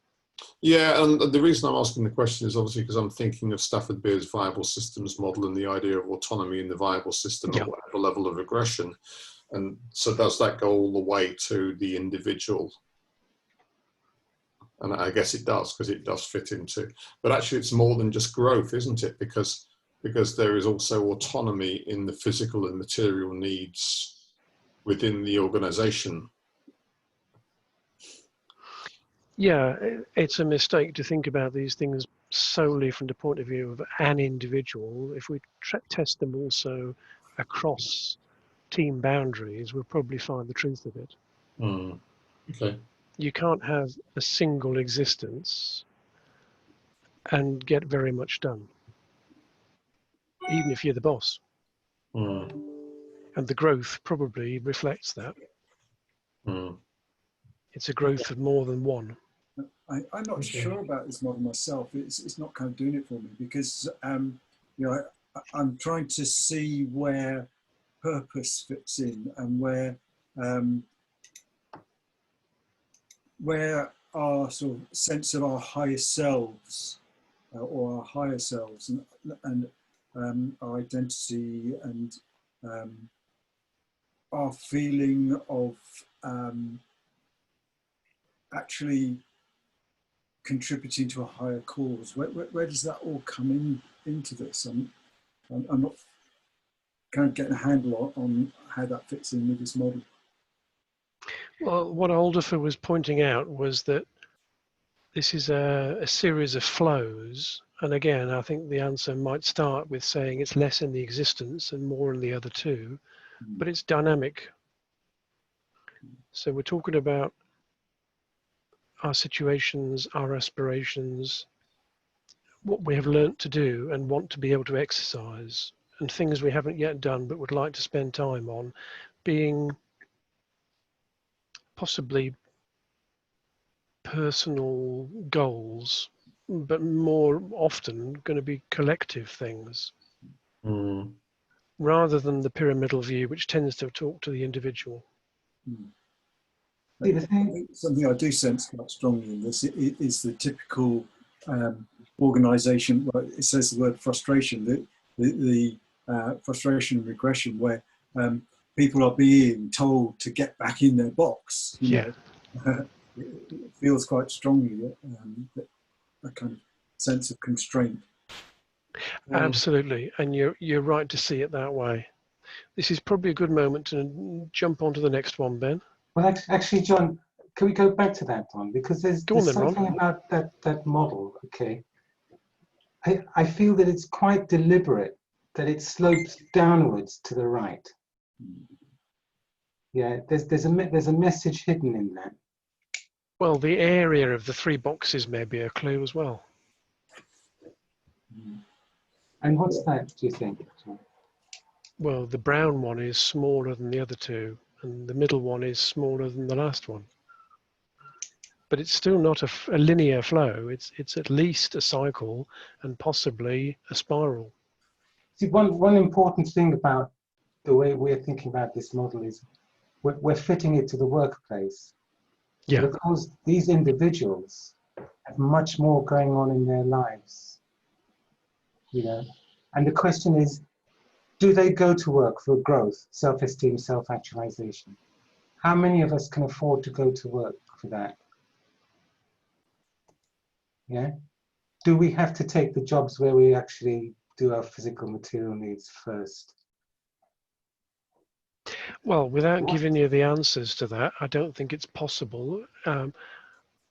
[SPEAKER 3] Yeah, and the reason I'm asking the question is obviously because I'm thinking of Stafford Beer's viable systems model and the idea of autonomy in the viable system at whatever level of aggression. And so does that go all the way to the individual? And I guess it does, because it does fit into, but actually it's more than just growth, isn't it? Because there is also autonomy in the physical and material needs within the organization.
[SPEAKER 1] Yeah, it's a mistake to think about these things solely from the point of view of an individual. If we test them also across team boundaries, we'll probably find the truth of it.
[SPEAKER 3] Okay.
[SPEAKER 1] You can't have a single existence and get very much done, even if you're the boss. And the growth probably reflects that. It's a growth of more than one.
[SPEAKER 2] I'm not sure about this model myself. It's not kind of doing it for me because you know, I'm trying to see where purpose fits in and where our sort of sense of our higher selves or our higher selves and our identity and our feeling of actually contributing to a higher cause. Where does that all come into this? I'm not kind of getting a handle on how that fits in with this model.
[SPEAKER 1] Well, what Alderfer was pointing out was that this is a series of flows. And again, I think the answer might start with saying it's less in the existence and more in the other two, but it's dynamic. So we're talking about our situations, our aspirations, what we have learnt to do and want to be able to exercise, and things we haven't yet done but would like to spend time on, being possibly personal goals, but more often going to be collective things, rather than the pyramidal view, which tends to talk to the individual.
[SPEAKER 2] Something I do sense quite strongly in this is the typical organisation. Well, it says the word frustration, the frustration and regression, where people are being told to get back in their box. You know, it feels quite strongly a kind of sense of constraint.
[SPEAKER 1] Absolutely, and you're right to see it that way. This is probably a good moment to jump on to the next one, Ben.
[SPEAKER 5] Well, actually, John, can we go back to that one? Because there's something about that model, okay? I feel that it's quite deliberate, that it slopes downwards to the right. Yeah, there's a message hidden in that.
[SPEAKER 1] Well, the area of the three boxes may be a clue as well.
[SPEAKER 5] And what's that, do you think?
[SPEAKER 1] Well, the brown one is smaller than the other two, and the middle one is smaller than the last one. But it's still not a linear flow. It's at least a cycle and possibly a spiral.
[SPEAKER 5] See, one important thing about the way we're thinking about this model is we're fitting it to the workplace.
[SPEAKER 1] Yeah.
[SPEAKER 5] Because these individuals have much more going on in their lives, you know. And the question is, do they go to work for growth, self-esteem, self-actualization? How many of us can afford to go to work for that? Yeah. Do we have to take the jobs where we actually do our physical material needs first?
[SPEAKER 1] Well, without giving you the answers to that, I don't think it's possible.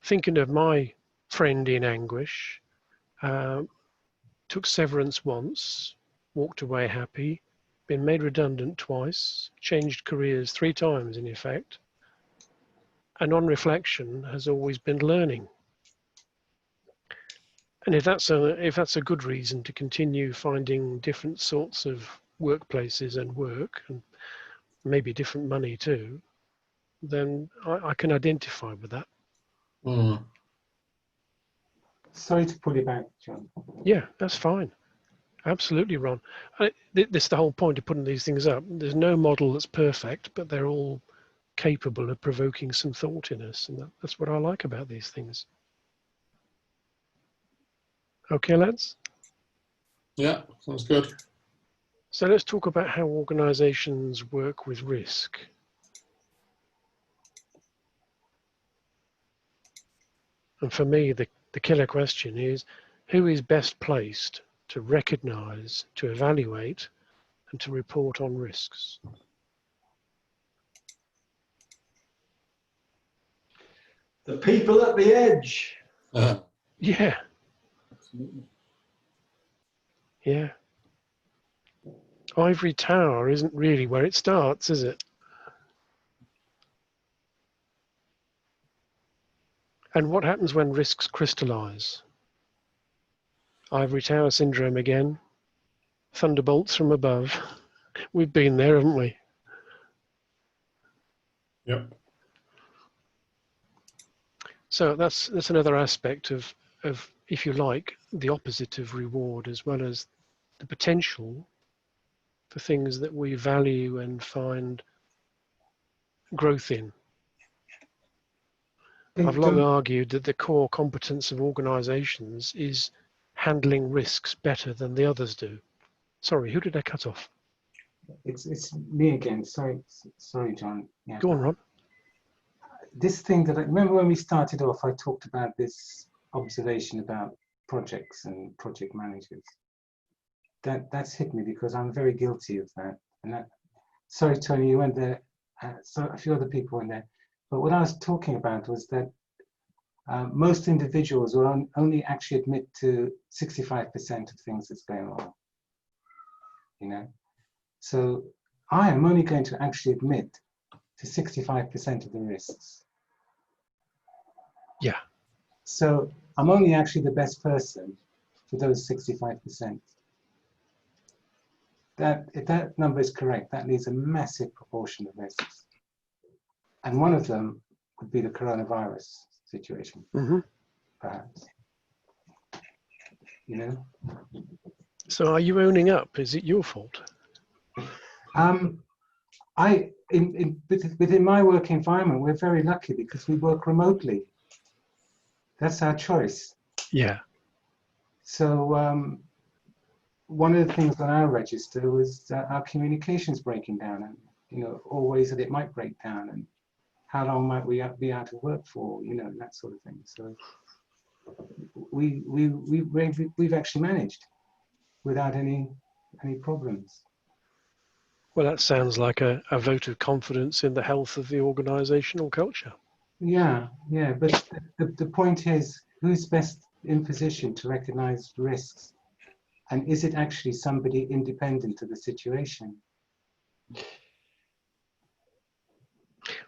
[SPEAKER 1] Thinking of my friend in anguish, took severance once, walked away happy, been made redundant twice, changed careers 3 times in effect, and on reflection has always been learning. And if that's a good reason to continue finding different sorts of workplaces and work, and maybe different money too, then I can identify with that.
[SPEAKER 5] Sorry to pull you back, John.
[SPEAKER 1] Yeah, that's fine. Absolutely, Ron. This is the whole point of putting these things up. There's no model that's perfect, but they're all capable of provoking some thought in us, and that's what I like about these things. Okay, lads?
[SPEAKER 3] Yeah, sounds good.
[SPEAKER 1] So let's talk about how organizations work with risk. And for me, the killer question is, who is best placed to recognize, to evaluate, and to report on risks?
[SPEAKER 4] The people at the edge.
[SPEAKER 1] Yeah.
[SPEAKER 2] Absolutely.
[SPEAKER 1] Yeah. Ivory tower isn't really where it starts, is it? And what happens when risks crystallize? Ivory tower syndrome again. Thunderbolts from above. We've been there, haven't we?
[SPEAKER 3] Yep.
[SPEAKER 1] So that's another aspect of, if you like, the opposite of reward, as well as the potential for things that we value and find growth in. I've long argued that the core competence of organizations is handling risks better than the others do. Sorry, who did I cut off?
[SPEAKER 5] It's me again. Sorry, John. Yeah.
[SPEAKER 1] Go on, Ron.
[SPEAKER 5] This thing that I remember when we started off, I talked about this observation about projects and project managers. That's hit me because I'm very guilty of that. And that, sorry, Tony, you went there. So a few other people went there. But what I was talking about was that most individuals will only actually admit to 65% of things that's going on. You know, so I am only going to actually admit to 65% of the risks.
[SPEAKER 1] Yeah.
[SPEAKER 5] So I'm only actually the best person for those 65%. If that number is correct, that leaves a massive proportion of risks. And one of them could be the coronavirus situation, perhaps. You know?
[SPEAKER 1] So are you owning up? Is it your fault?
[SPEAKER 5] Within my work environment, we're very lucky because we work remotely. That's our choice.
[SPEAKER 1] Yeah.
[SPEAKER 5] So one of the things on our register was our communications breaking down, and you know, all ways that it might break down, and how long might we be out of work for, you know, that sort of thing. So we've actually managed without any problems.
[SPEAKER 1] Well, that sounds like a vote of confidence in the health of the organizational culture.
[SPEAKER 5] Yeah, but the point is, who's best in position to recognize risks? And is it actually somebody independent of the situation?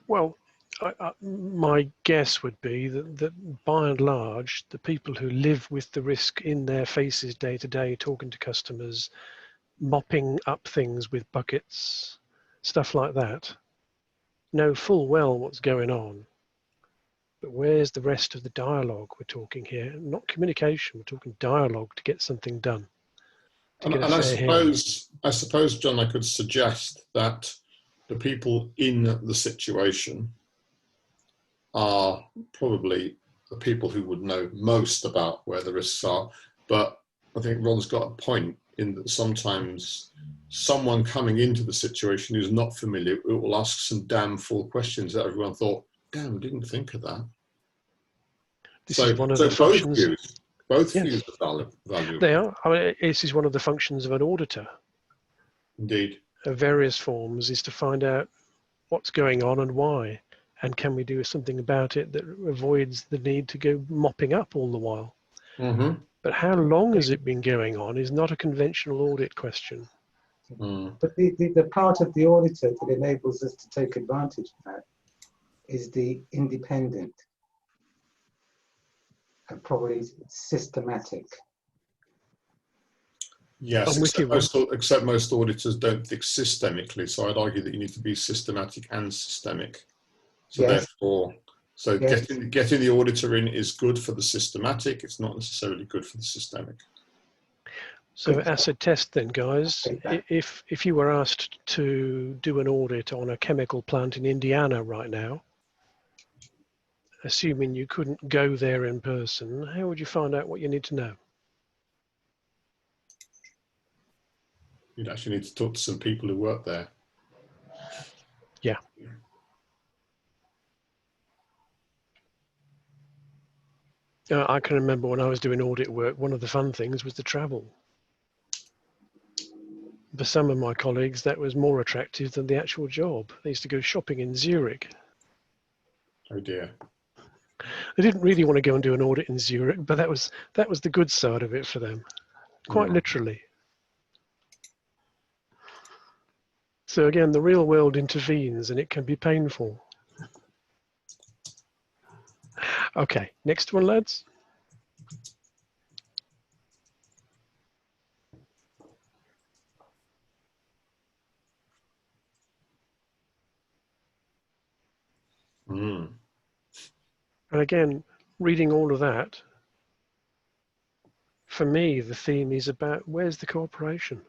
[SPEAKER 1] Well, my guess would be that by and large, the people who live with the risk in their faces day to day, talking to customers, mopping up things with buckets, stuff like that, know full well what's going on. But where's the rest of the dialogue we're talking here? Not communication, we're talking dialogue to get something done.
[SPEAKER 3] And I suppose, John, I could suggest that the people in the situation are probably the people who would know most about where the risks are. But I think Ron's got a point in that sometimes someone coming into the situation who's not familiar will ask some damn full questions that everyone thought, damn, I didn't think of that.
[SPEAKER 1] This is one of the functions.
[SPEAKER 3] Both views are valuable.
[SPEAKER 1] They are. I mean, this is one of the functions of an auditor.
[SPEAKER 3] Indeed.
[SPEAKER 1] Of various forms, is to find out what's going on and why, and can we do something about it that avoids the need to go mopping up all the while. But how long has it been going on is not a conventional audit question.
[SPEAKER 5] But the part of the auditor that enables us to take advantage of that is the independent and probably systematic.
[SPEAKER 3] Yes, except most auditors don't think systemically, so I'd argue that you need to be systematic and systemic. So therefore, getting the auditor in is good for the systematic, it's not necessarily good for the systemic.
[SPEAKER 1] So acid test then, guys. If you were asked to do an audit on a chemical plant in Indiana right now, assuming you couldn't go there in person, how would you find out what you need to know?
[SPEAKER 3] You'd actually need to talk to some people who work there.
[SPEAKER 1] Yeah. I can remember when I was doing audit work, one of the fun things was the travel. For some of my colleagues, that was more attractive than the actual job. They used to go shopping in Zurich.
[SPEAKER 3] Oh dear.
[SPEAKER 1] They didn't really want to go and do an audit in Zurich, but that was the good side of it for them, quite literally. So again, the real world intervenes and it can be painful. Okay, next one, lads.
[SPEAKER 3] Mm.
[SPEAKER 1] And again, reading all of that, for me, the theme is about where's the cooperation?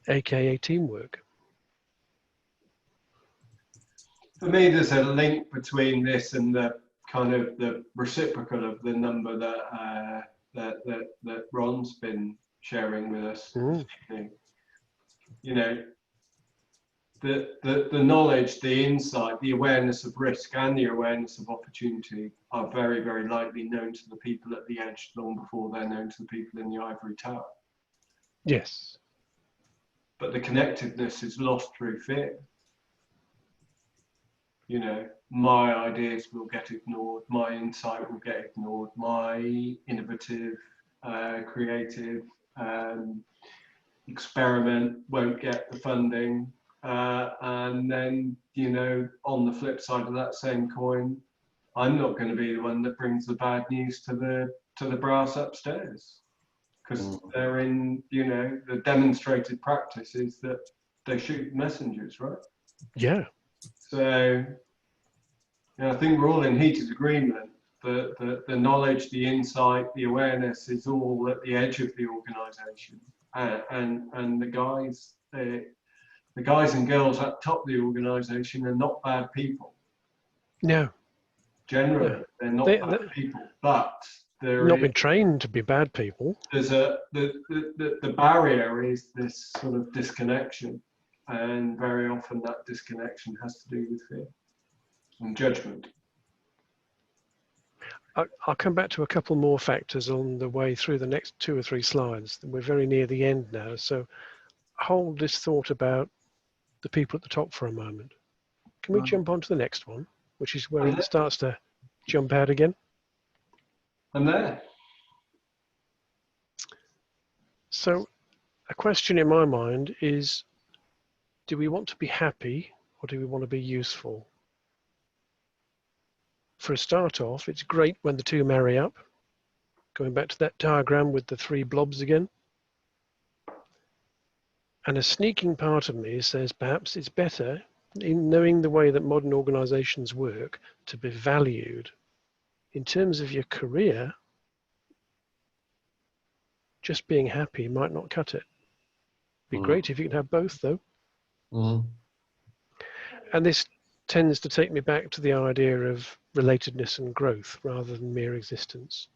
[SPEAKER 1] AKA teamwork.
[SPEAKER 4] For me, there's a link between this and the kind of the reciprocal of the number that Ron's been sharing with us. You know, the knowledge, the insight, the awareness of risk and the awareness of opportunity are very, very likely known to the people at the edge long before they're known to the people in the ivory tower.
[SPEAKER 1] Yes.
[SPEAKER 4] But the connectedness is lost through fear. You know, my ideas will get ignored, my insight will get ignored, my innovative, creative experiment won't get the funding. And then, you know, on the flip side of that same coin, I'm not going to be the one that brings the bad news to the brass upstairs, because they're in, you know, the demonstrated practice is that they shoot messengers, right?
[SPEAKER 1] Yeah.
[SPEAKER 4] So, you know, I think we're all in heated agreement that the knowledge, the insight, the awareness is all at the edge of the organisation, and the guys and girls at the top of the organisation are not bad people.
[SPEAKER 1] No.
[SPEAKER 4] Generally, they're not bad people, but they're
[SPEAKER 1] not been trained to be bad people.
[SPEAKER 4] There's the barrier is this sort of disconnection, and very often that disconnection has to do with fear and judgment.
[SPEAKER 1] I'll come back to a couple more factors on the way through the next 2 or 3 slides. We're very near the end now, so hold this thought about the people at the top for a moment. Can we jump on to the next one, which is where it starts to jump out again?
[SPEAKER 4] I'm there.
[SPEAKER 1] So a question in my mind is, do we want to be happy or do we want to be useful? For a start off, it's great when the two marry up. Going back to that diagram with the 3 blobs again. And a sneaking part of me says perhaps it's better, in knowing the way that modern organizations work, to be valued. In terms of your career, just being happy might not cut it. Be great if you can have both, though. And this tends to take me back to the idea of relatedness and growth rather than mere existence.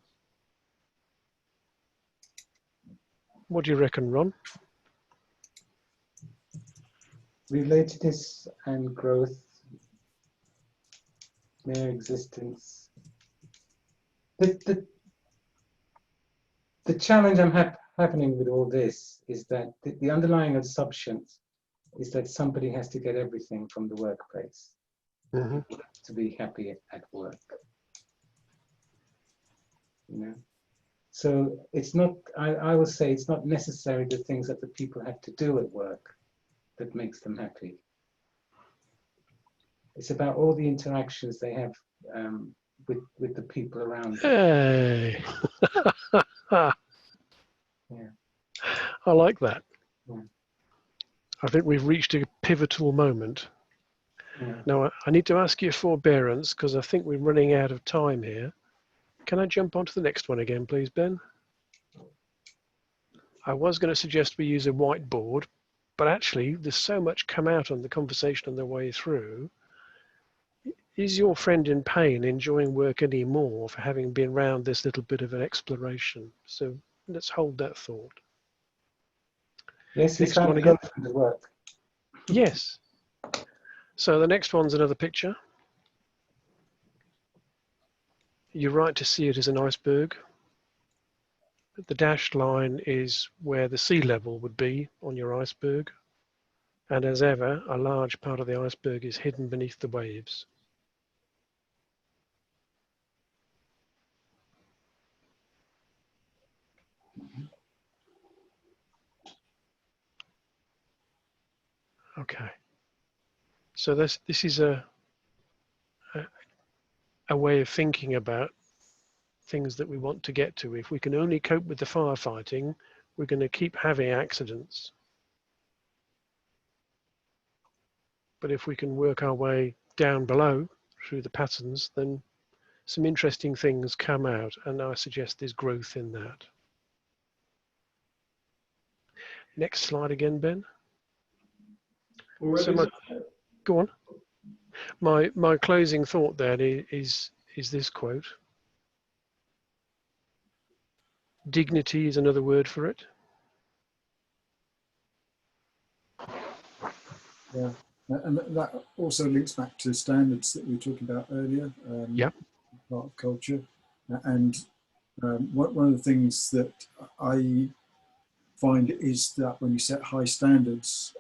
[SPEAKER 1] What do you reckon, Ron?
[SPEAKER 5] Relatedness and growth, mere existence. The challenge I'm happening with all this is that the underlying assumption is that somebody has to get everything from the workplace to be happy at work. You know, so it's not. I will say it's not necessarily the things that the people have to do at work that makes them happy. It's about all the interactions they have with the people around them.
[SPEAKER 1] Hey.
[SPEAKER 5] Yeah.
[SPEAKER 1] I like that.
[SPEAKER 5] Yeah.
[SPEAKER 1] I think we've reached a pivotal moment.
[SPEAKER 5] Yeah.
[SPEAKER 1] Now, I need to ask your forbearance because I think we're running out of time here. Can I jump on to the next one again, please, Ben? I was going to suggest we use a whiteboard, but actually there's so much come out on the conversation on the way through. Is your friend in pain enjoying work anymore for having been around this little bit of an exploration? So let's hold that thought.
[SPEAKER 5] Yes,
[SPEAKER 1] next one again.
[SPEAKER 5] The work.
[SPEAKER 1] Yes. So the next one's another picture. You're right to see it as an iceberg. The dashed line is where the sea level would be on your iceberg. And as ever, a large part of the iceberg is hidden beneath the waves. Okay. So this is a way of thinking about things that we want to get to. If we can only cope with the firefighting, we're going to keep having accidents. But if we can work our way down below through the patterns, then some interesting things come out, and I suggest there's growth in that. Next slide again, Ben. So go on. My closing thought then is this quote. Dignity is another word for it.
[SPEAKER 2] Yeah, and that also links back to standards that we were talking about earlier.
[SPEAKER 1] Yep.
[SPEAKER 2] Part of culture, and one of the things that I find is that when you set high standards,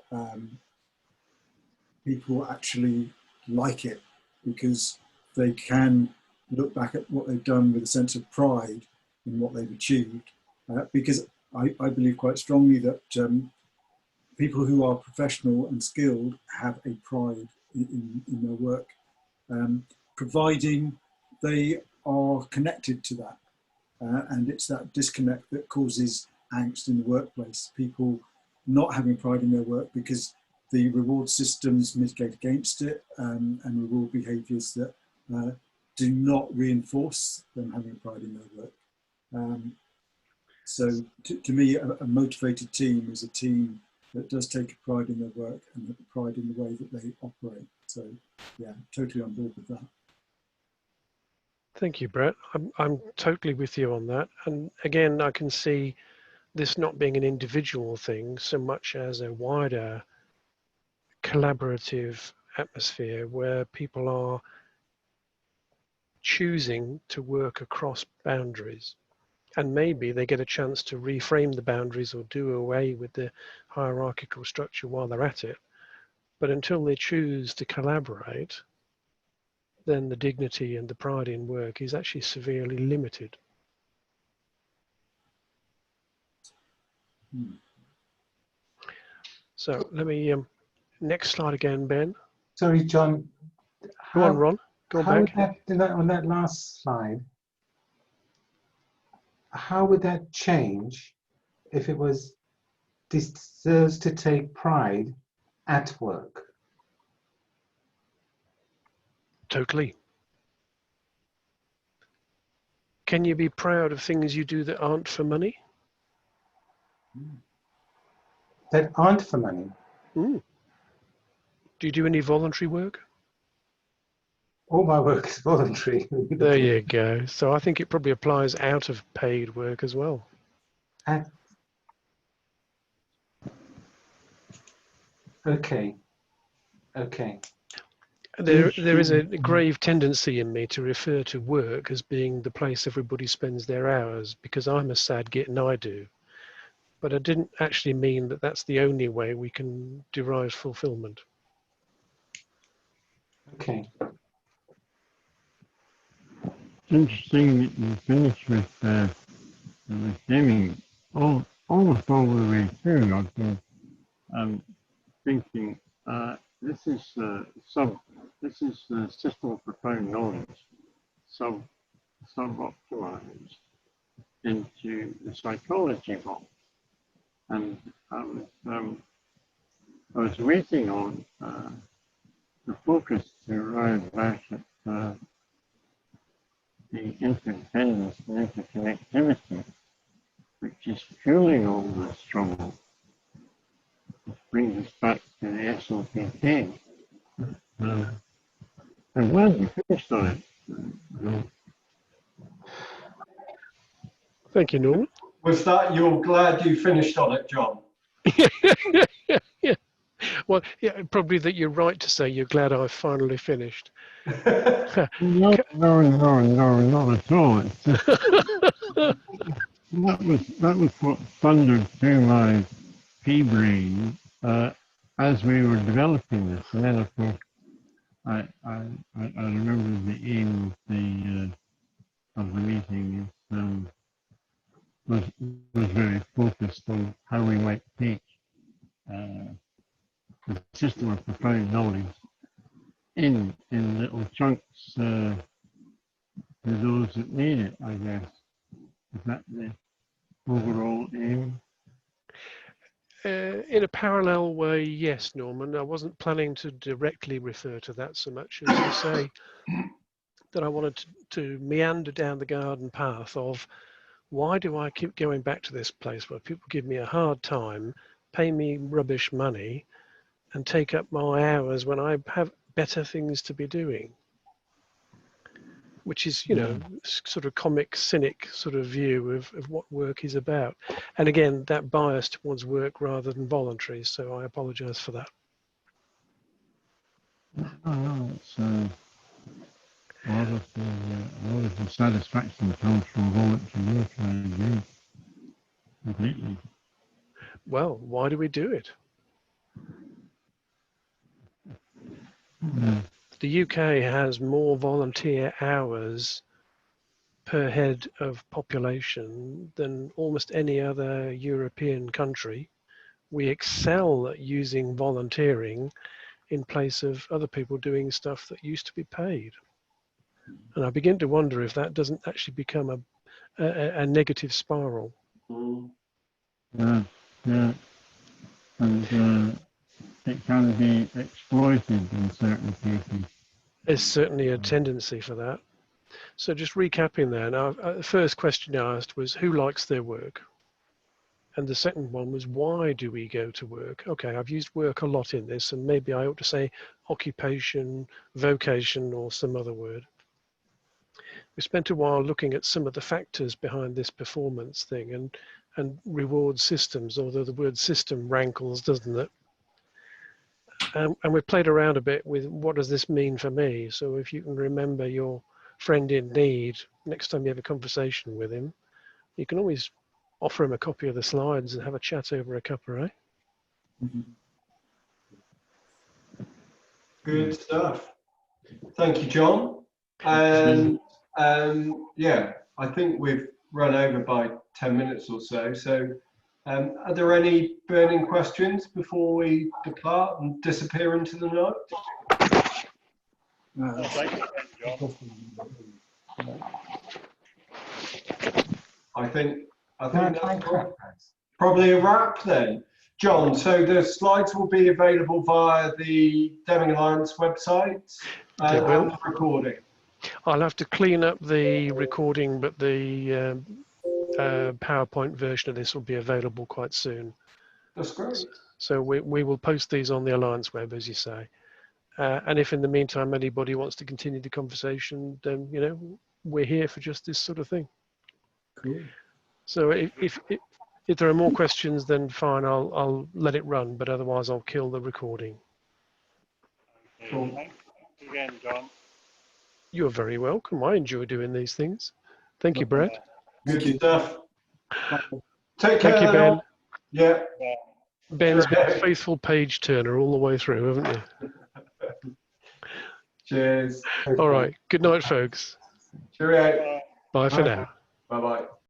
[SPEAKER 2] people actually like it because they can look back at what they've done with a sense of pride in what they've achieved. Because I believe quite strongly that people who are professional and skilled have a pride in their work, providing they are connected to that. And it's that disconnect that causes angst in the workplace. People not having pride in their work because the reward systems mitigate against it, and reward behaviours that do not reinforce them having pride in their work. So to me, a motivated team is a team that does take a pride in their work and a pride in the way that they operate. So yeah, totally on board with that.
[SPEAKER 1] Thank you, Brett. I'm totally with you on that. And again, I can see this not being an individual thing so much as a wider collaborative atmosphere where people are choosing to work across boundaries. And maybe they get a chance to reframe the boundaries or do away with the hierarchical structure while they're at it. But until they choose to collaborate, then the dignity and the pride in work is actually severely limited. So let me, next slide again, Ben.
[SPEAKER 5] Sorry, John.
[SPEAKER 1] Go on, Ron. Go back.
[SPEAKER 5] On that last slide, how would that change if it was deserves to take pride at work?
[SPEAKER 1] Totally. Can you be proud of things you do that aren't for money?
[SPEAKER 5] That aren't for money?
[SPEAKER 1] Do you do any voluntary work?
[SPEAKER 5] All my work is voluntary.
[SPEAKER 1] There you go. So I think it probably applies out of paid work as well.
[SPEAKER 5] Okay.
[SPEAKER 1] There is a grave tendency in me to refer to work as being the place everybody spends their hours because I'm a sad git and I do. But I didn't actually mean that that's the only way we can derive fulfillment.
[SPEAKER 5] Okay.
[SPEAKER 6] It's interesting that you finished with Demi. Almost all the way through, I've been thinking this is the system of profound knowledge sub-optimized into the psychology box, and I was waiting on the focus to arrive back at the interdependence and interconnectivity, which is fueling all this trouble. Which brings us back to the SOPK. I'm glad you finished on it.
[SPEAKER 1] Thank you, Norman.
[SPEAKER 4] Was that you're glad you finished on it, John?
[SPEAKER 1] Yeah. Well, yeah, probably that you're right to say you're glad I finally finished.
[SPEAKER 6] No, not at all. It's just, that was what thundered through my pea brain as we were developing this, and then of course I remember the aim of the meeting was very focused on how we might take the system of profound knowledge in little chunks to those that need it, I guess. Is that the overall aim?
[SPEAKER 1] In a parallel way, yes, Norman. I wasn't planning to directly refer to that so much as to say that I wanted to meander down the garden path of why do I keep going back to this place where people give me a hard time, pay me rubbish money, and take up my hours when I have better things to be doing? Which is, you know, sort of comic, cynic sort of view of what work is about. And again, that bias towards work rather than voluntary. So I apologize for that.
[SPEAKER 6] No, it's a lot of the satisfaction comes from voluntary work, I agree completely.
[SPEAKER 1] Well, why do we do it? The UK has more volunteer hours per head of population than almost any other European country. We excel at using volunteering in place of other people doing stuff that used to be paid. And I begin to wonder if that doesn't actually become a negative spiral.
[SPEAKER 6] Yeah, and it can be exploited in certain cases.
[SPEAKER 1] There's certainly a tendency for that. So just recapping there, now the first question I asked was who likes their work? And the second one was why do we go to work? Okay, I've used work a lot in this, and maybe I ought to say occupation, vocation, or some other word. We spent a while looking at some of the factors behind this performance thing and reward systems, although the word system rankles, doesn't it? And we played around a bit with what does this mean for me? So if you can remember your friend in need, next time you have a conversation with him, you can always offer him a copy of the slides and have a chat over a cuppa, eh?
[SPEAKER 4] Good stuff. Thank you, John. And yeah, I think we've run over by 10 minutes or so. So are there any burning questions before we depart and disappear into the night?
[SPEAKER 2] Thank you,
[SPEAKER 4] John. I think that's probably a wrap then. John, so the slides will be available via the Deming Alliance website and the recording.
[SPEAKER 1] I'll have to clean up the recording, but the PowerPoint version of this will be available quite soon.
[SPEAKER 4] That's great.
[SPEAKER 1] So we will post these on the Alliance web, as you say. And if in the meantime anybody wants to continue the conversation, then, you know, we're here for just this sort of thing.
[SPEAKER 2] Cool.
[SPEAKER 1] So if there are more questions, then fine, I'll let it run, but otherwise I'll kill the recording.
[SPEAKER 6] Cool. Thanks again, John.
[SPEAKER 1] You're very welcome. I enjoy doing these things. Thank you, Brett.
[SPEAKER 4] Good stuff. Take care.
[SPEAKER 1] Thank you, Ben.
[SPEAKER 4] Yeah.
[SPEAKER 1] Ben's been a faithful page turner all the way through, haven't you?
[SPEAKER 4] Cheers.
[SPEAKER 1] All right. Good night, folks.
[SPEAKER 4] Cheerio.
[SPEAKER 1] Bye for now.
[SPEAKER 4] Bye-bye.